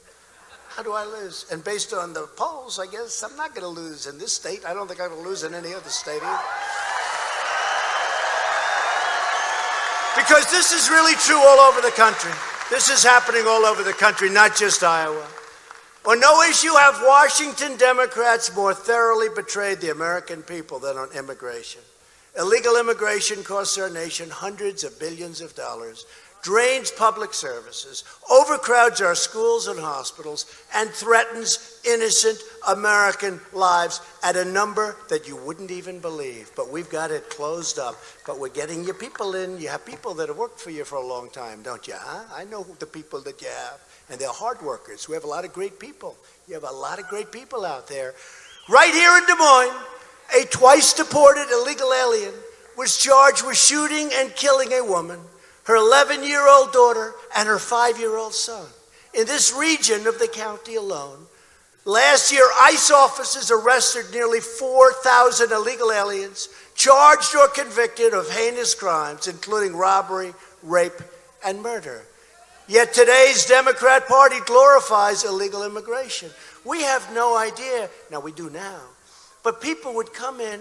How do I lose? And based on the polls, I guess I'm not going to lose in this state. I don't think I'm going to lose in any other state either. Because this is really true all over the country. This is happening all over the country, not just Iowa. On no issue have Washington Democrats more thoroughly betrayed the American people than on immigration. Illegal immigration costs our nation hundreds of billions of dollars. drains public services, overcrowds our schools and hospitals, and threatens innocent American lives at a number that you wouldn't even believe. But we've got it closed up. But we're getting your people in. You have people that have worked for you for a long time, don't you? Huh? I know the people that you have, and they're hard workers. We have a lot of great people. You have a lot of great people out there. Right here in Des Moines, a twice-deported illegal alien was charged with shooting and killing a woman, her 11-year-old daughter, and her 5-year-old son. In this region of the county alone, last year, ICE officers arrested nearly 4,000 illegal aliens, charged or convicted of heinous crimes, including robbery, rape, and murder. Yet today's Democrat Party glorifies illegal immigration. We have no idea, now we do now, but people would come in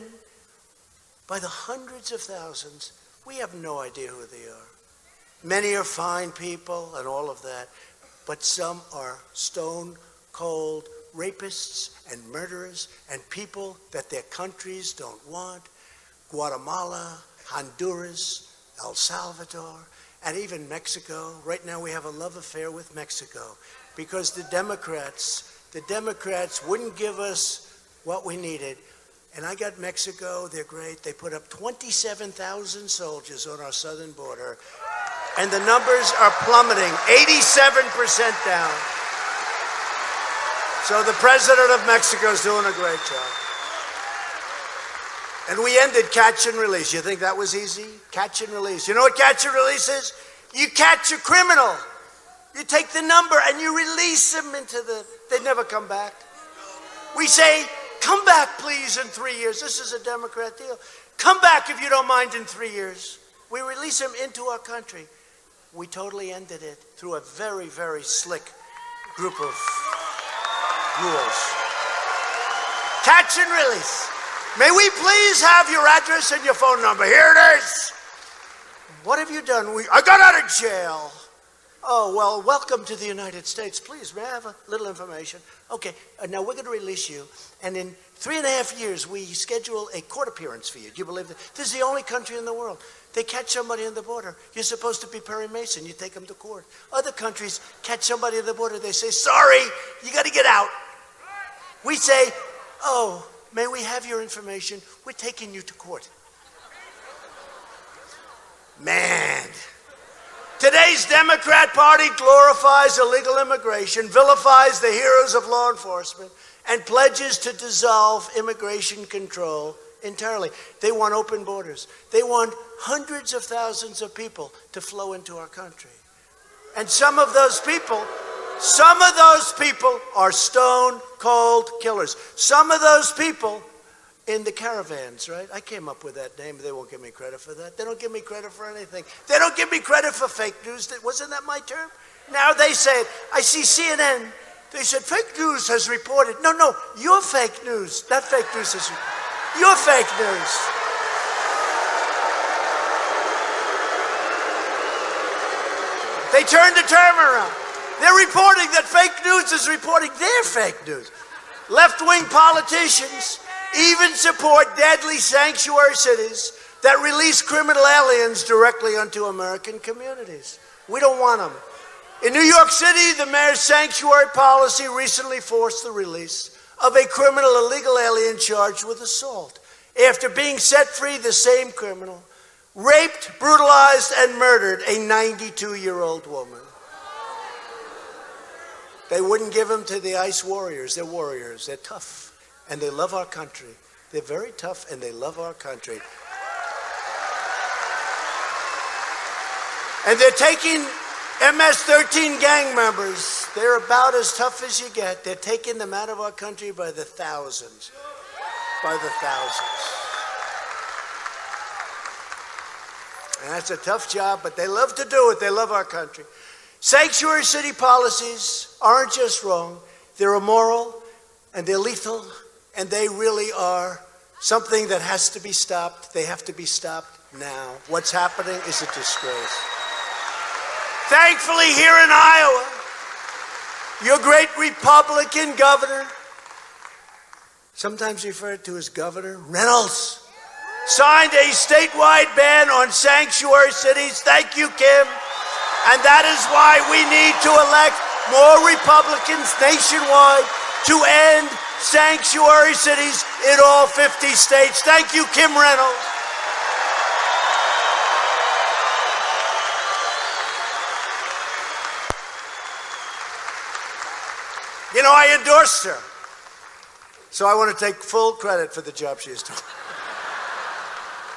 by the hundreds of thousands. We have no idea who they are. Many are fine people and all of that, but some are stone cold rapists and murderers and people that their countries don't want. Guatemala, Honduras, El Salvador, and even Mexico. Right now we have a love affair with Mexico because the Democrats wouldn't give us what we needed. And I got Mexico, they're great. They put up 27,000 soldiers on our southern border, and the numbers are plummeting, 87% down. So the president of Mexico is doing a great job. And we ended catch and release. You think that was easy? Catch and release. You know what catch and release is? You catch a criminal. You take the number and you release them they never come back. We say, come back, please, in 3 years. This is a Democrat deal. Come back if you don't mind in 3 years. We release them into our country. We totally ended it through a very, very slick group of rules. Catch and release. May we please have your address and your phone number? Here it is. What have you done? I got out of jail. Oh, well, welcome to the United States. Please, may I have a little information? Okay, now we're going to release you. And in 3.5 years, we schedule a court appearance for you. Do you believe that? This is the only country in the world. They catch somebody on the border. You're supposed to be Perry Mason. You take them to court. Other countries catch somebody on the border. They say, sorry, you got to get out. We say, oh, may we have your information? We're taking you to court. Man. Today's Democrat Party glorifies illegal immigration, vilifies the heroes of law enforcement, and pledges to dissolve immigration control entirely. They want open borders. They want hundreds of thousands of people to flow into our country. And some of those people are stone cold killers. Some of those people in the caravans, right? I came up with that name. They won't give me credit for that. They don't give me credit for anything. They don't give me credit for fake news. Wasn't that my term? Now they say it. I see CNN. They said fake news has reported. No, you're fake news. That fake news is you're fake news. They turned the term around. They're reporting that fake news is reporting their fake news. Left-wing politicians even support deadly sanctuary cities that release criminal aliens directly onto American communities. We don't want them. In New York City, the mayor's sanctuary policy recently forced the release of a criminal illegal alien charged with assault. After being set free, the same criminal raped, brutalized, and murdered a 92-year-old woman. They wouldn't give him to the ICE warriors. They're warriors. They're tough. And they love our country. They're very tough and they love our country. And they're taking MS-13 gang members. They're about as tough as you get. They're taking them out of our country by the thousands. By the thousands. And that's a tough job, but they love to do it. They love our country. Sanctuary city policies aren't just wrong. They're immoral and they're lethal. And they really are something that has to be stopped. They have to be stopped now. What's happening is a disgrace. Thankfully, here in Iowa, your great Republican governor, sometimes referred to as Governor Reynolds, signed a statewide ban on sanctuary cities. Thank you, Kim. And that is why we need to elect more Republicans nationwide to end sanctuary cities in all 50 states. Thank you, Kim Reynolds. You know, I endorsed her. So I want to take full credit for the job she has done.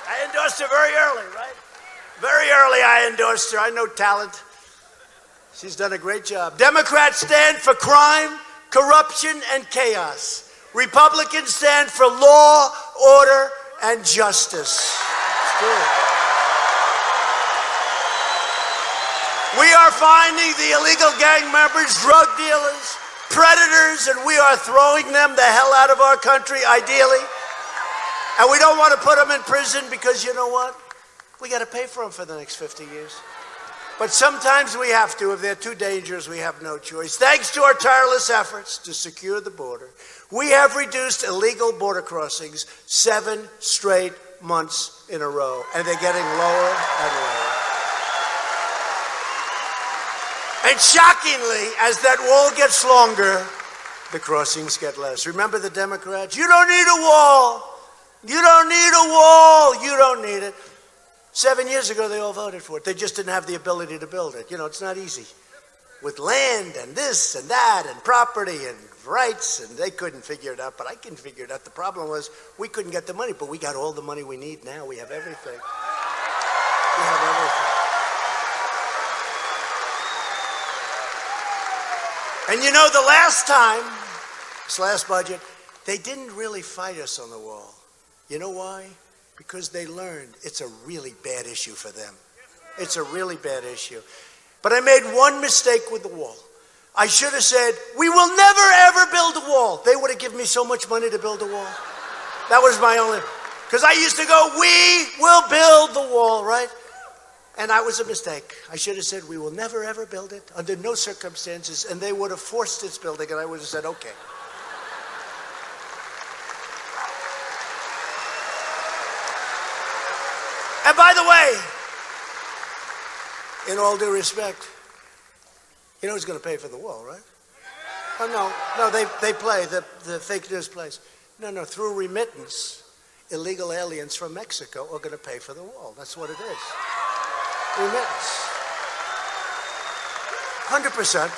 I endorsed her very early, right? Very early I endorsed her. I know talent. She's done a great job. Democrats stand for crime, corruption, and chaos. Republicans stand for law, order, and justice. It's true. We are finding the illegal gang members, drug dealers, predators, and we are throwing them the hell out of our country, ideally. And we don't want to put them in prison because, you know what? We got to pay for them for the next 50 years. But sometimes we have to. If they're too dangerous, we have no choice. Thanks to our tireless efforts to secure the border, we have reduced illegal border crossings 7 straight months in a row, and they're getting lower and lower. And shockingly, as that wall gets longer, the crossings get less. Remember the Democrats? You don't need a wall. You don't need a wall. You don't need it. 7 years ago, they all voted for it. They just didn't have the ability to build it. You know, it's not easy. With land and this and that and property and rights, and they couldn't figure it out, but I can figure it out. The problem was we couldn't get the money, but we got all the money we need now. We have everything. We have everything. And you know, the last time, this last budget, they didn't really fight us on the wall. You know why? Because they learned it's a really bad issue for them. It's a really bad issue. But I made one mistake with the wall. I should have said, we will never ever build a wall. They would have given me so much money to build a wall. That was my only, because I used to go, we will build the wall, right? And that was a mistake. I should have said, we will never ever build it under no circumstances, and they would have forced its building, and I would have said, okay. And by the way, in all due respect, you know who's going to pay for the wall, right? Oh, no, they play, the fake news plays. No, through remittance, illegal aliens from Mexico are going to pay for the wall. That's what it is. Remittance. 100%.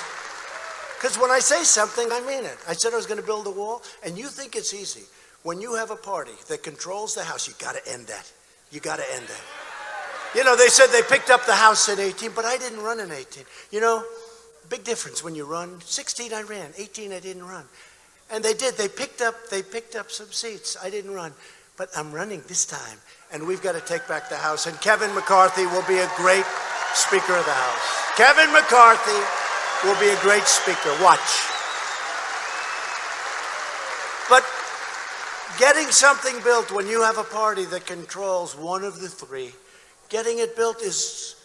Because when I say something, I mean it. I said I was going to build a wall, and you think it's easy. When you have a party that controls the House, you got to end that. You got to end that. You know, they said they picked up the House in 18, but I didn't run in 18. You know, big difference when you run. 16 I ran, 18 I didn't run. And they did. They picked up some seats. I didn't run. But I'm running this time, and we've got to take back the House. And Kevin McCarthy will be a great Speaker of the House. Kevin McCarthy will be a great Speaker. Watch. But getting something built when you have a party that controls one of the three, getting it built is,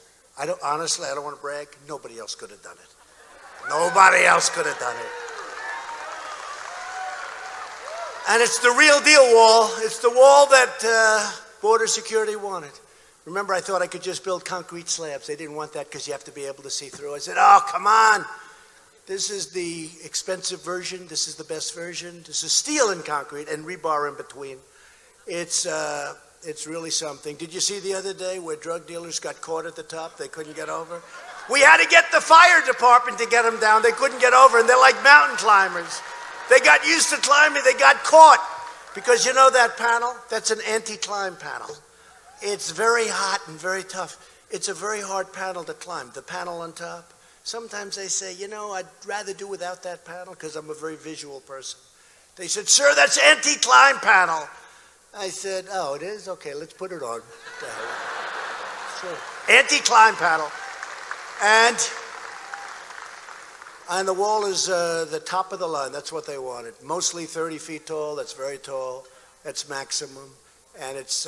honestly, I don't want to brag, nobody else could have done it. Nobody else could have done it. And it's the real deal wall. It's the wall that border security wanted. Remember, I thought I could just build concrete slabs. They didn't want that because you have to be able to see through. I said, oh, come on. This is the expensive version. This is the best version. This is steel and concrete and rebar in between. It's really something. Did you see the other day where drug dealers got caught at the top? They couldn't get over. We had to get the fire department to get them down. They couldn't get over, and they're like mountain climbers. They got used to climbing. They got caught because, you know, that panel? That's an anti-climb panel. It's very hot and very tough. It's a very hard panel to climb. The panel on top. Sometimes they say, you know, I'd rather do without that panel because I'm a very visual person. They said, sir, that's anti-climb panel. I said, oh, it is? Okay, let's put it on. Sure. Anti-climb panel. And the wall is the top of the line. That's what they wanted. Mostly 30 feet tall. That's very tall. That's maximum. And it's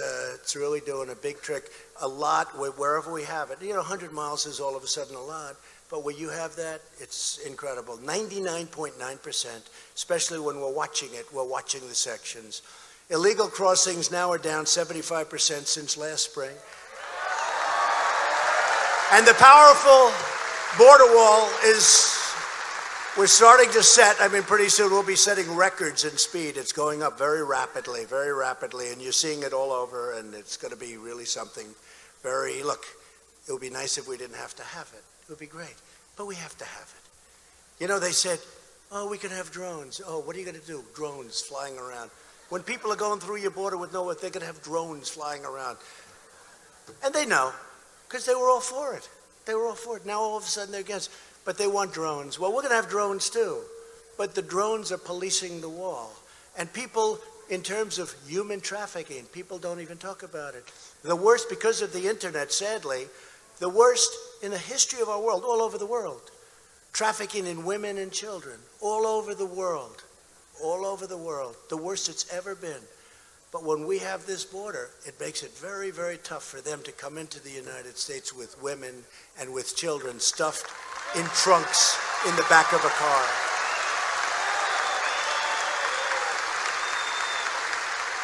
really doing a big trick. A lot, wherever we have it. You know, 100 miles is all of a sudden a lot. But where you have that, it's incredible. 99.9%, especially when we're watching it. We're watching the sections. Illegal crossings now are down 75% since last spring. And the powerful border wall we're starting to set. I mean, pretty soon we'll be setting records in speed. It's going up very rapidly, and you're seeing it all over, and it's going to be really something look, it would be nice if we didn't have to have it. It would be great, but we have to have it. You know, they said, oh, we can have drones. Oh, what are you going to do? Drones flying around. When people are going through your border with nowhere, they're going to have drones flying around. And they know, because they were all for it. They were all for it. Now all of a sudden they're against, but they want drones. Well, we're going to have drones too, but the drones are policing the wall. And people, in terms of human trafficking, people don't even talk about it. The worst, because of the internet, sadly, the worst in the history of our world, all over the world. Trafficking in women and children, all over the world, the worst it's ever been. But when we have this border, it makes it very, very tough for them to come into the United States with women and with children stuffed in trunks in the back of a car.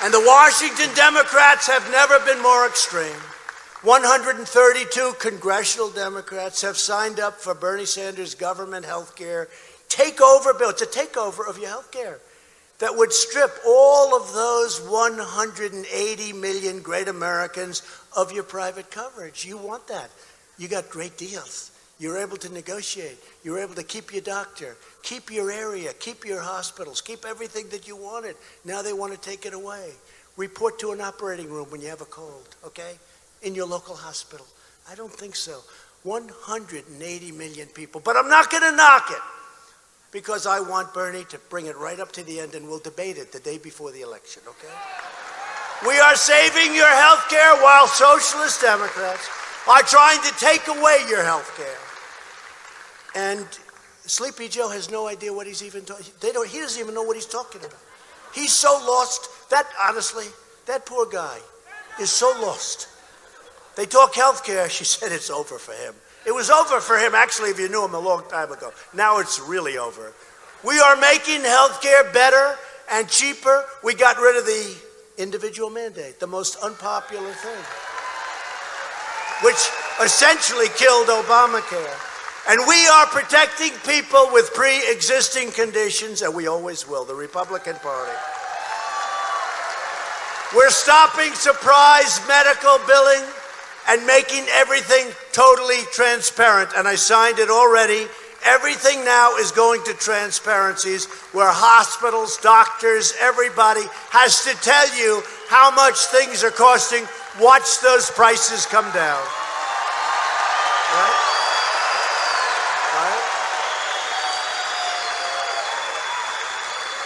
And the Washington Democrats have never been more extreme. 132 congressional Democrats have signed up for Bernie Sanders' government health care takeover bill. It's a takeover of your health care that would strip all of those 180 million great Americans of your private coverage. You want that. You got great deals. You're able to negotiate. You're able to keep your doctor, keep your area, keep your hospitals, keep everything that you wanted. Now they want to take it away. Report to an operating room when you have a cold, okay? In your local hospital. I don't think so. 180 million people. But I'm not going to knock it because I want Bernie to bring it right up to the end and we'll debate it the day before the election, okay? We are saving your health care while socialist Democrats are trying to take away your health care. And Sleepy Joe has no idea what he's even talking. He doesn't even know what he's talking about. He's so lost. Honestly, that poor guy is so lost. They talk health care. She said it's over for him. It was over for him, actually, if you knew him a long time ago. Now it's really over. We are making health care better and cheaper. We got rid of the individual mandate, the most unpopular thing, which essentially killed Obamacare. And we are protecting people with pre-existing conditions, and we always will, the Republican Party. We're stopping surprise medical billing and making everything totally transparent. And I signed it already. Everything now is going to transparencies where hospitals, doctors, everybody has to tell you how much things are costing. Watch those prices come down. Right?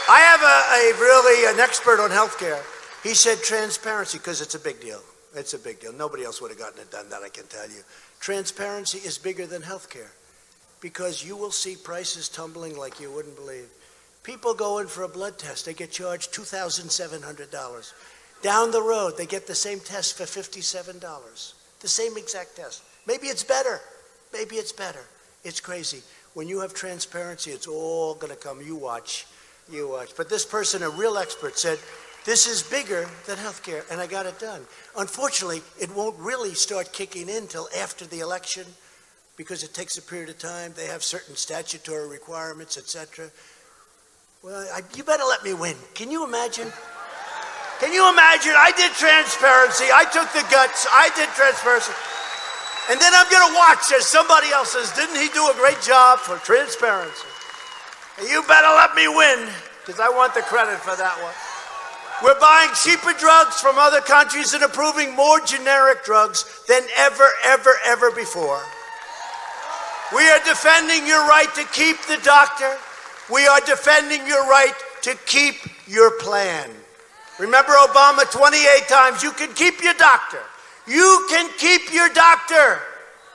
I have an expert on healthcare. He said transparency, because it's a big deal. It's a big deal. Nobody else would have gotten it done, that I can tell you. Transparency is bigger than healthcare because you will see prices tumbling like you wouldn't believe. People go in for a blood test. They get charged $2,700. Down the road, they get the same test for $57. The same exact test. Maybe it's better. Maybe it's better. It's crazy. When you have transparency, it's all going to come. You watch. You watch. But this person, a real expert, said, this is bigger than healthcare, and I got it done. Unfortunately, it won't really start kicking in till after the election because it takes a period of time. They have certain statutory requirements, etc. Well, you better let me win. Can you imagine? Can you imagine? I did transparency. I took the guts. I did transparency. And then I'm going to watch as somebody else says, didn't he do a great job for transparency? And you better let me win because I want the credit for that one. We're buying cheaper drugs from other countries and approving more generic drugs than ever before. We are defending your right to keep the doctor. We are defending your right to keep your plan. Remember Obama 28 times, you can keep your doctor. You can keep your doctor.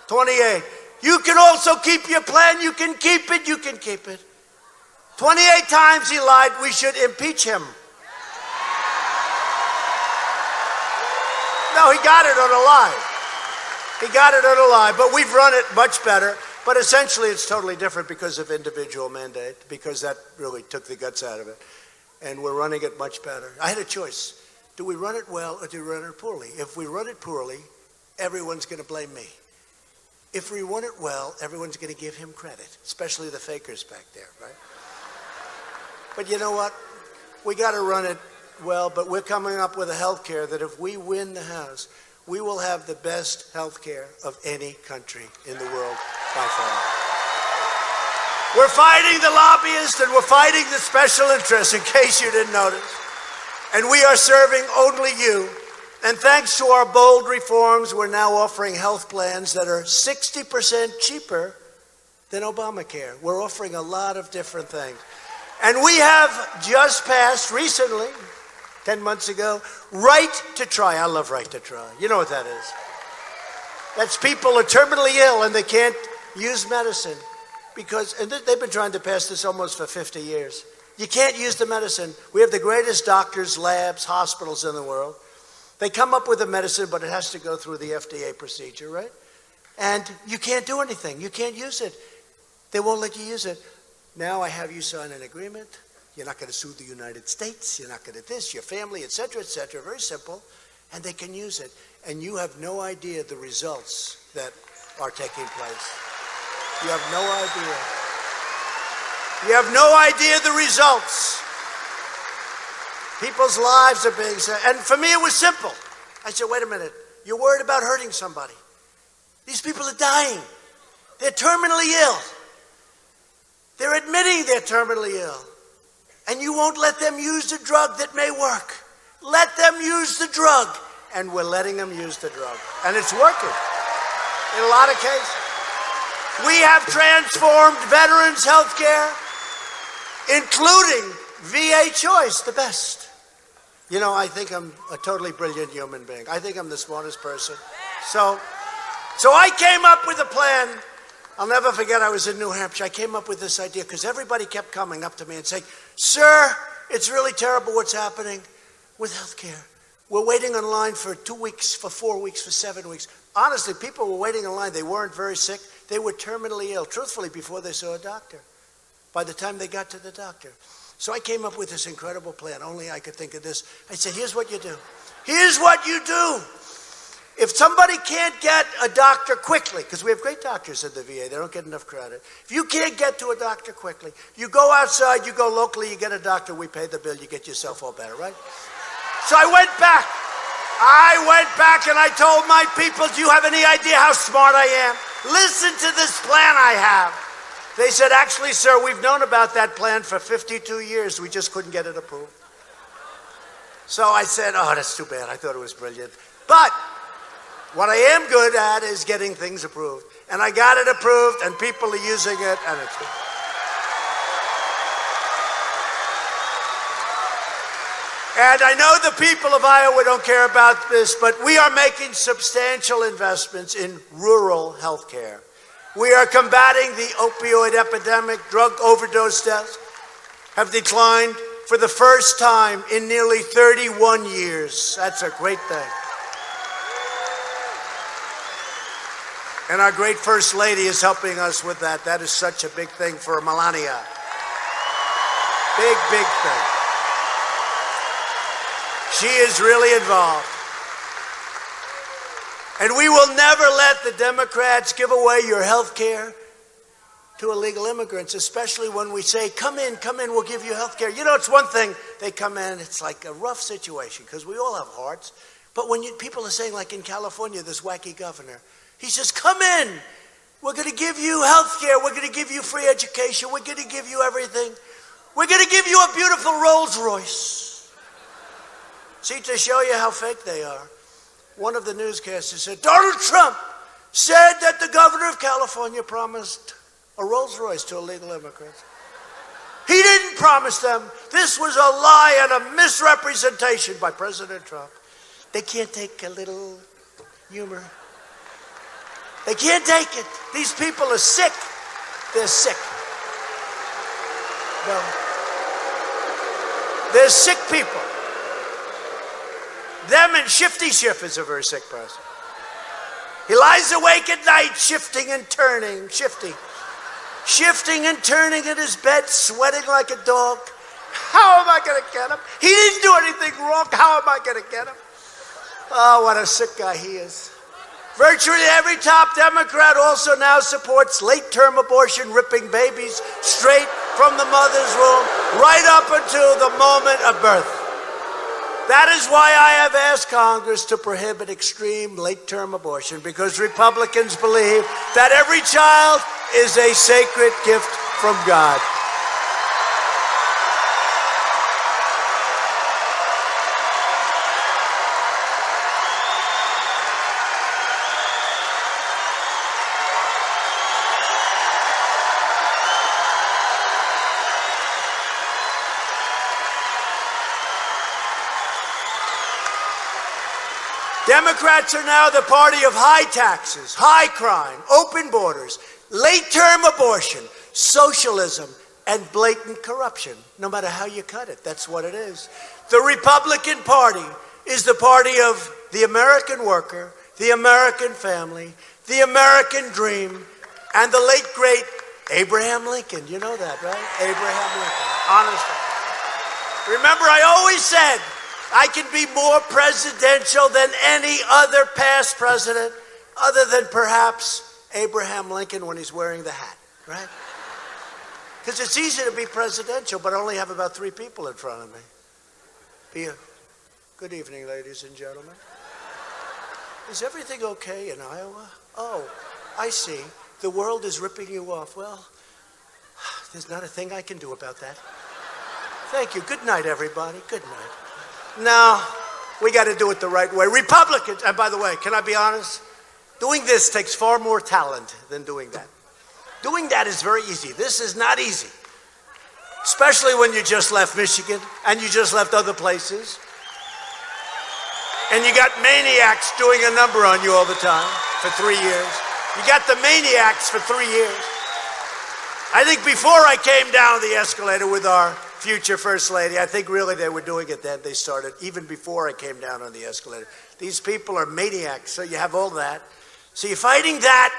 28. You can also keep your plan. You can keep it. You can keep it. 28 times he lied. We should impeach him. No, he got it on a lie. He got it on a lie, but we've run it much better. But essentially, it's totally different because of individual mandate, because that really took the guts out of it. And we're running it much better. I had a choice. Do we run it well or do we run it poorly? If we run it poorly, everyone's going to blame me. if we run it well, everyone's going to give him credit, especially the fakers back there, right? But you know what? We got to run it well, but we're coming up with a health care that if we win the House, we will have the best health care of any country in the world by far. We're fighting the lobbyists and we're fighting the special interests, in case you didn't notice. And we are serving only you. And thanks to our bold reforms, we're now offering health plans that are 60% cheaper than Obamacare. We're offering a lot of different things. And we have just passed recently, 10 months ago, Right to Try. I love Right to Try. You know what that is. That's people are terminally ill and they can't use medicine because, and they've been trying to pass this almost for 50 years. You can't use the medicine. We have the greatest doctors, labs, hospitals in the world. They come up with a medicine, but it has to go through the FDA procedure, right? And you can't do anything. You can't use it. They won't let you use it. Now I have you sign an agreement. You're not going to sue the United States. You're not going to this, your family, et cetera, very simple. And they can use it. And you have no idea the results that are taking place. You have no idea. You have no idea the results. People's lives are being saved. And for me, it was simple. I said, wait a minute. You're worried about hurting somebody. These people are dying. They're terminally ill. They're admitting they're terminally ill. And you won't let them use the drug that may work. Let them use the drug. And we're letting them use the drug. And it's working in a lot of cases. We have transformed veterans' health care, including VA Choice, the best. You know, I think I'm a totally brilliant human being. I think I'm the smartest person. So I came up with a plan. I'll never forget, I was in New Hampshire. I came up with this idea because everybody kept coming up to me and saying, sir, it's really terrible what's happening with health care. We're waiting in line for 2 weeks, for 4 weeks, for 7 weeks. Honestly, people were waiting in line. They weren't very sick. They were terminally ill, truthfully, before they saw a doctor, by the time they got to the doctor. So I came up with this incredible plan. Only I could think of this. I said, here's what you do. Here's what you do. If somebody can't get a doctor quickly, because we have great doctors at the VA, they don't get enough credit. If you can't get to a doctor quickly, you go outside, you go locally, you get a doctor, we pay the bill, you get yourself all better, right? So I went back. And I told my people, do you have any idea how smart I am? Listen to this plan I have. They said, actually, sir, we've known about that plan for 52 years. We just couldn't get it approved. So I said, oh, that's too bad. I thought it was brilliant. But what I am good at is getting things approved. And I got it approved, and people are using it, and it's good. And I know the people of Iowa don't care about this, but we are making substantial investments in rural health care. We are combating the opioid epidemic. Drug overdose deaths have declined for the first time in nearly 31 years. That's a great thing. And our great First Lady is helping us with that. That is such a big thing for Melania. Big, big thing. She is really involved. And we will never let the Democrats give away your health care to illegal immigrants, especially when we say, come in, we'll give you health care. You know, it's one thing, they come in, it's like a rough situation, because we all have hearts. But when people are saying, like in California, this wacky governor, he says, come in, we're going to give you health care, we're going to give you free education, we're going to give you everything. We're going to give you a beautiful Rolls Royce. See, to show you how fake they are, one of the newscasters said, Donald Trump said that the governor of California promised a Rolls Royce to illegal immigrants. He didn't promise them. This was a lie and a misrepresentation by President Trump. They can't take a little humor. They can't take it. These people are sick. They're sick. No. They're sick people. Them and Shifty Schiff is a very sick person. He lies awake at night, shifting and turning, shifting and turning in his bed, sweating like a dog. How am I going to get him? He didn't do anything wrong. How am I going to get him? Oh, what a sick guy he is. Virtually every top Democrat also now supports late-term abortion, ripping babies straight from the mother's womb right up until the moment of birth. That is why I have asked Congress to prohibit extreme late-term abortion, because Republicans believe that every child is a sacred gift from God. Democrats are now the party of high taxes, high crime, open borders, late-term abortion, socialism, and blatant corruption. No matter how you cut it, that's what it is. The Republican Party is the party of the American worker, the American family, the American dream, and the late, great Abraham Lincoln. You know that, right? Abraham Lincoln. Honestly. Remember, I always said, I can be more presidential than any other past president, other than perhaps Abraham Lincoln when he's wearing the hat, right? Because it's easy to be presidential, but I only have about 3 people in front of me. Good evening, ladies and gentlemen. Is everything okay in Iowa? Oh, I see. The world is ripping you off. Well, there's not a thing I can do about that. Thank you. Good night, everybody. Good night. No, we got to do it the right way. Republicans, and by the way, can I be honest? Doing this takes far more talent than doing that. Doing that is very easy. This is not easy, especially when you just left Michigan and you just left other places. And you got maniacs doing a number on you all the time for 3 years. You got the maniacs for 3 years. I think before I came down the escalator with our future First Lady, I think really they were doing it then. They started even before I came down on the escalator. These people are maniacs, so you have all that. So you're fighting that,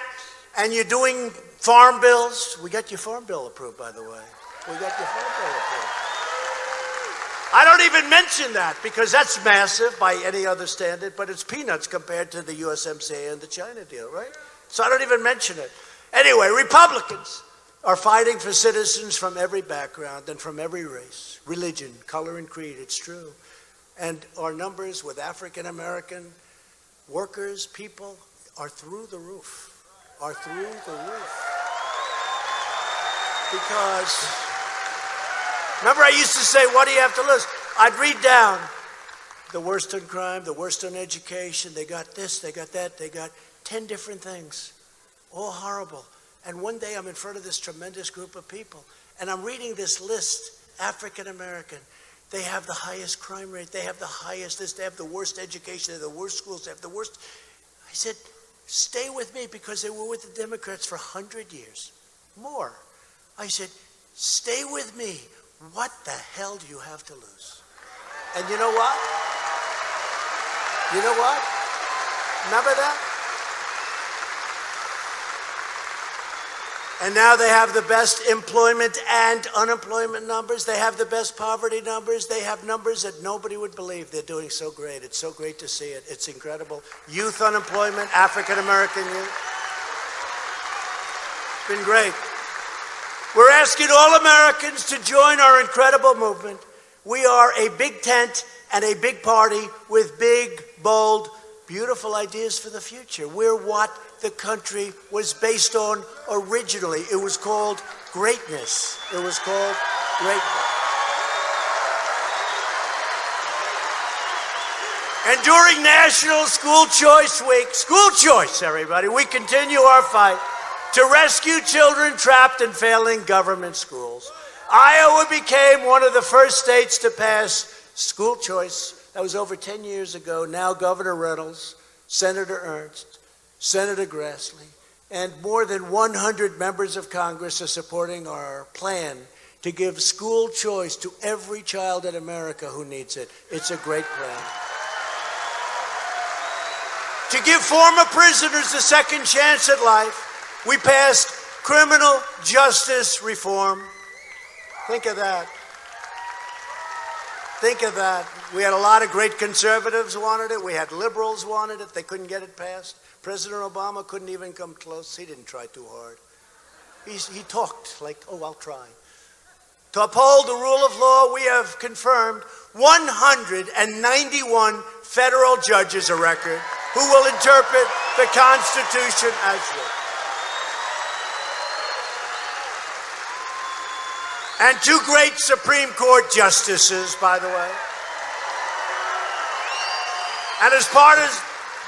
and you're doing farm bills. We got your farm bill approved, by the way. We got your farm bill approved. I don't even mention that because that's massive by any other standard, but it's peanuts compared to the USMCA and the China deal, right? So I don't even mention it. Anyway, Republicans are fighting for citizens from every background and from every race, religion, color, and creed. It's true. And our numbers with African American workers, people, are through the roof. Are through the roof. Because, remember I used to say, what do you have to lose? I'd read down the worst on crime, the worst on education. They got this, they got that, they got 10 different things. All horrible. And one day I'm in front of this tremendous group of people, and I'm reading this list, African American. They have the highest crime rate. They have the highest this. They have the worst education. They have the worst schools. They have the worst. I said, stay with me, because they were with the Democrats for 100 years. More. I said, stay with me. What the hell do you have to lose? And you know what? You know what? Remember that? And now they have the best employment and unemployment numbers. They have the best poverty numbers. They have numbers that nobody would believe. They're doing so great. It's so great to see it. It's incredible. Youth unemployment, African American youth. It's been great. We're asking all Americans to join our incredible movement. We are a big tent and a big party with big, bold, beautiful ideas for the future. We're what the country was based on originally. It was called greatness. It was called greatness. And during National School Choice Week, school choice, everybody, we continue our fight to rescue children trapped in failing government schools. Iowa became one of the first states to pass school choice. That was over 10 years ago. Now Governor Reynolds, Senator Ernst, Senator Grassley, and more than 100 members of Congress are supporting our plan to give school choice to every child in America who needs it. It's a great plan. To give former prisoners a second chance at life, we passed criminal justice reform. Think of that. Think of that. We had a lot of great conservatives wanted it. We had liberals wanted it. They couldn't get it passed. President Obama couldn't even come close. He didn't try too hard. He talked like, oh, I'll try. To uphold the rule of law, we have confirmed 191 federal judges, a record, who will interpret the Constitution as written. And 2 great Supreme Court justices, by the way. And as part of,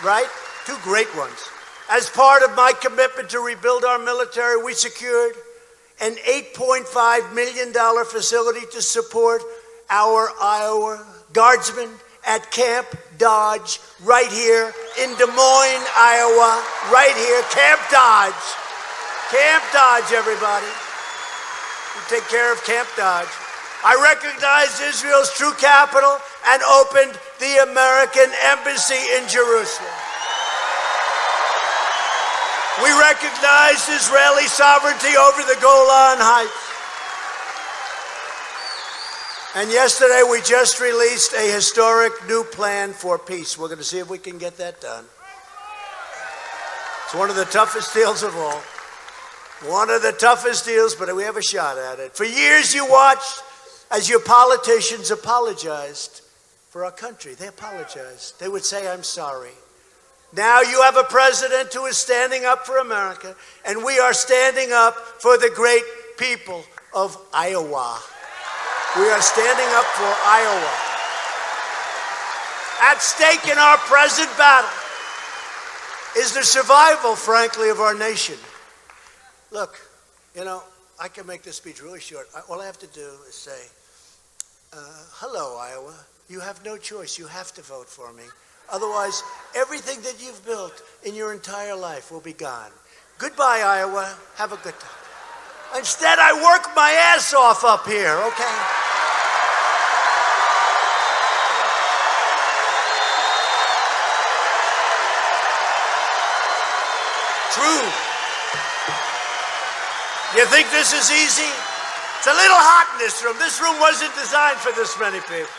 right, 2 great ones. As part of my commitment to rebuild our military, we secured an $8.5 million facility to support our Iowa Guardsmen at Camp Dodge, right here in Des Moines, Iowa, right here, Camp Dodge. Camp Dodge, everybody. We take care of Camp Dodge. I recognized Israel's true capital and opened the American Embassy in Jerusalem. We recognized Israeli sovereignty over the Golan Heights. And yesterday we just released a historic new plan for peace. We're going to see if we can get that done. It's one of the toughest deals of all. One of the toughest deals, but we have a shot at it. For years you watched as your politicians apologized for our country. They apologized. They would say, I'm sorry. Now you have a president who is standing up for America, and we are standing up for the great people of Iowa. We are standing up for Iowa. At stake in our present battle is the survival, frankly, of our nation. Look, you know, I can make this speech really short. All I have to do is say, hello, Iowa. You have no choice. You have to vote for me. Otherwise, everything that you've built in your entire life will be gone. Goodbye, Iowa. Have a good time. Instead, I work my ass off up here, okay? True. You think this is easy? It's a little hot in this room. This room wasn't designed for this many people.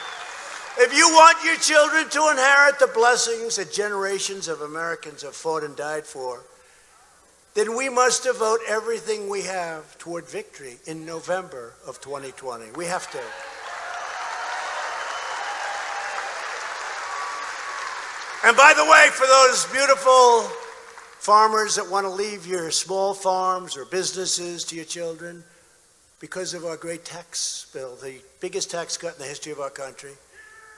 If you want your children to inherit the blessings that generations of Americans have fought and died for, then we must devote everything we have toward victory in November of 2020. We have to. And by the way, for those beautiful farmers that want to leave your small farms or businesses to your children, because of our great tax bill, the biggest tax cut in the history of our country,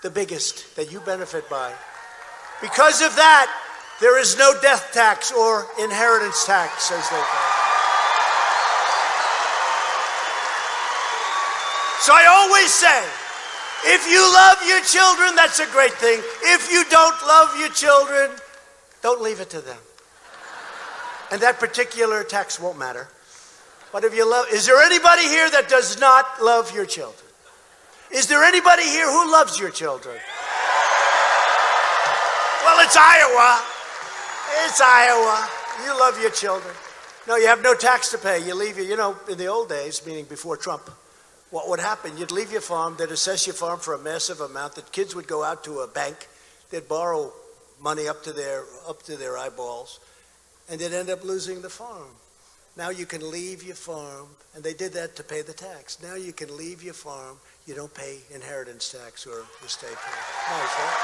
the biggest that you benefit by. Because of that, there is no death tax or inheritance tax, as they call it. So I always say, if you love your children, that's a great thing. If you don't love your children, don't leave it to them. And that particular tax won't matter. But if you love, is there anybody here that does not love your children? Is there anybody here who loves your children? Well, it's Iowa. It's Iowa. You love your children. No, you have no tax to pay. You leave your, you know, in the old days, meaning before Trump, what would happen? You'd leave your farm, they'd assess your farm for a massive amount. The kids would go out to a bank, they'd borrow money up to their eyeballs, and they'd end up losing the farm. Now you can leave your farm, and they did that to pay the tax. Now you can leave your farm, you don't pay inheritance tax or estate tax. Nice, right?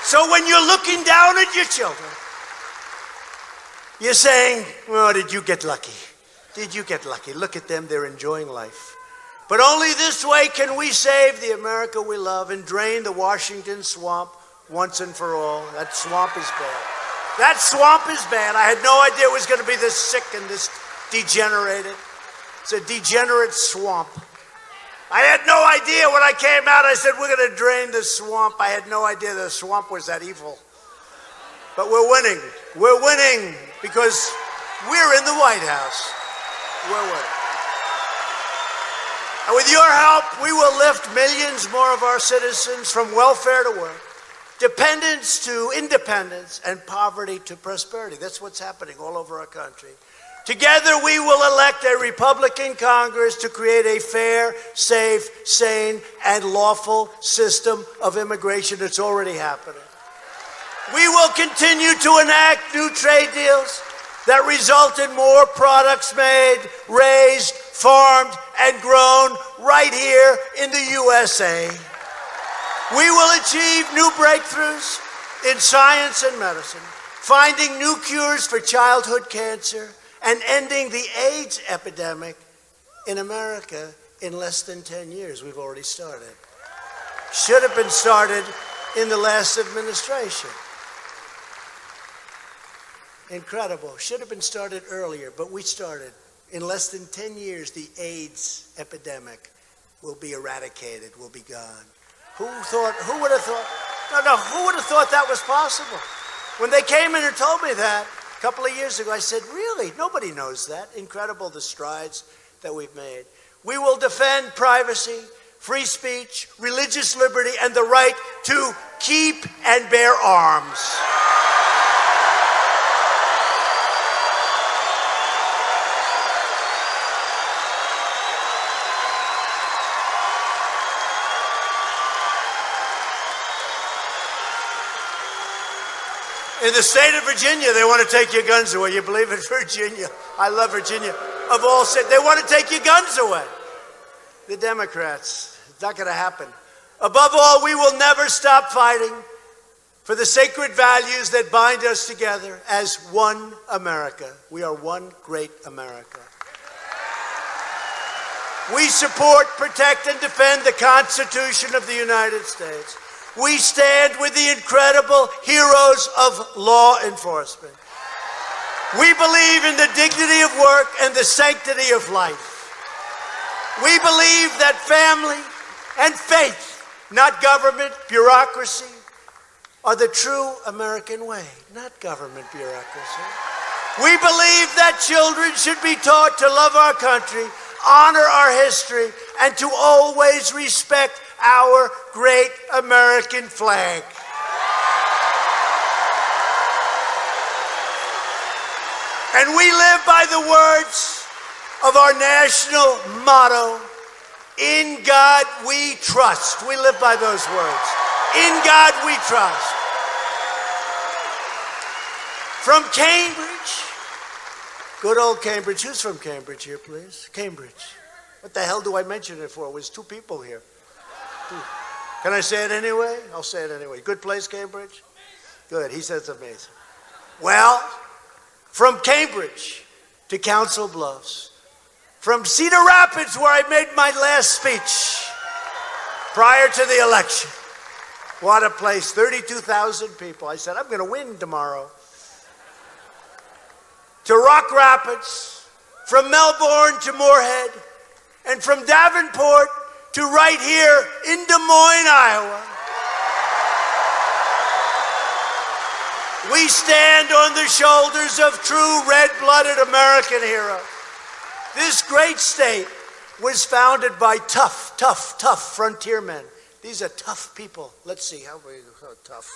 So when you're looking down at your children, you're saying, oh, did you get lucky? Did you get lucky? Look at them, they're enjoying life. But only this way can we save the America we love and drain the Washington swamp once and for all. That swamp is bad. That swamp is bad. I had no idea it was going to be this sick and this degenerated. It's a degenerate swamp. I had no idea when I came out, I said, we're going to drain the swamp. I had no idea the swamp was that evil. But we're winning. We're winning because we're in the White House. We're winning. And with your help, we will lift millions more of our citizens from welfare to work, dependence to independence, and poverty to prosperity. That's what's happening all over our country. Together we will elect a Republican Congress to create a fair, safe, sane, and lawful system of immigration. It's already happening. We will continue to enact new trade deals that result in more products made, raised, farmed, and grown right here in the USA. We will achieve new breakthroughs in science and medicine, finding new cures for childhood cancer, and ending the AIDS epidemic in America in less than 10 years. We've already started. Should have been started in the last administration. Incredible. Should have been started earlier, but we started. In less than 10 years, the AIDS epidemic will be eradicated, will be gone. Who would have thought? Who would have thought that was possible? When they came in and told me that a couple of years ago, I said, really? Nobody knows that. Incredible, the strides that we've made. We will defend privacy, free speech, religious liberty, and the right to keep and bear arms. In the state of Virginia, they want to take your guns away. You believe it? Virginia. I love Virginia. Of all states, they want to take your guns away. The Democrats. It's not going to happen. Above all, we will never stop fighting for the sacred values that bind us together as one America. We are one great America. We support, protect, and defend the Constitution of the United States. We stand with the incredible heroes of law enforcement. We believe in the dignity of work and the sanctity of life. We believe that family and faith, not government, bureaucracy, are the true American way, not government bureaucracy. We believe that children should be taught to love our country, honor our history, and to always respect our great American flag. And we live by the words of our national motto, "In God we trust." We live by those words. In God we trust. From Cambridge, good old Cambridge. Who's from Cambridge here, please? Cambridge. What the hell do I mention it for? It was two people here. Can I say it anyway? I'll say it anyway. Good place, Cambridge? Good. He says amazing. Well, from Cambridge to Council Bluffs, from Cedar Rapids, where I made my last speech prior to the election. What a place. 32,000 people. I said, I'm going to win tomorrow. To Rock Rapids, from Melbourne to Moorhead, and from Davenport to right here in Des Moines, Iowa. We stand on the shoulders of true red-blooded American heroes. This great state was founded by tough frontiermen. These are tough people. Let's see, how tough?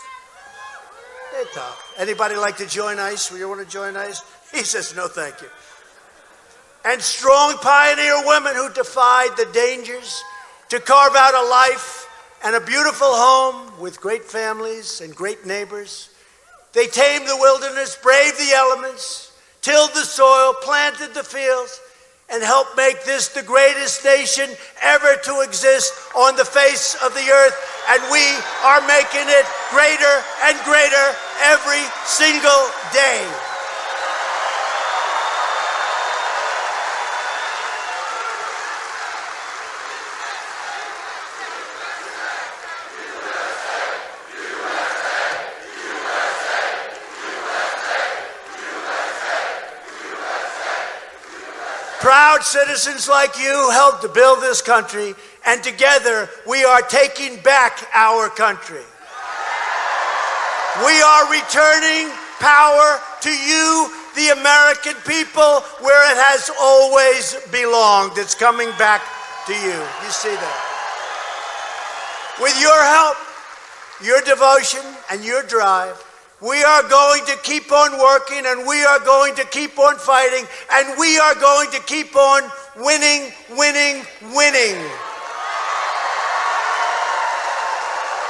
They're tough. Anybody like to join ICE? You want to join ICE? He says, no, thank you. And strong pioneer women who defied the dangers to carve out a life and a beautiful home with great families and great neighbors. They tamed the wilderness, braved the elements, tilled the soil, planted the fields, and helped make this the greatest nation ever to exist on the face of the earth. And we are making it greater and greater every single day. Proud citizens like you helped to build this country, and together we are taking back our country. We are returning power to you, the American people, where it has always belonged. It's coming back to you. You see that? With your help, your devotion, and your drive, We are going to keep on working, and we are going to keep on fighting, and we are going to keep on winning, winning, winning.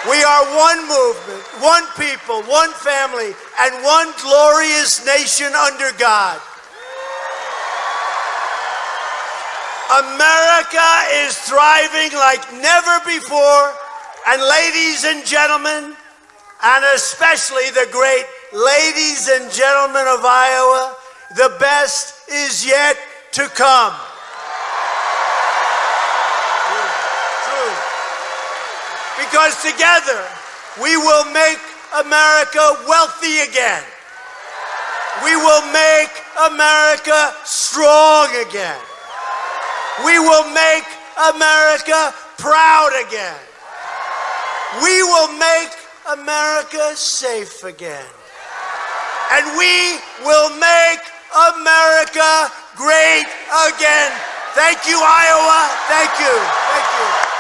We are one movement, one people, one family, and one glorious nation under God. America is thriving like never before, and ladies and gentlemen, and especially the great ladies and gentlemen of Iowa, the best is yet to come. True. Because together we will make America wealthy again. We will make America strong again. We will make America proud again. We will make America safe again. And we will make America great again. Thank you, Iowa. Thank you. Thank you.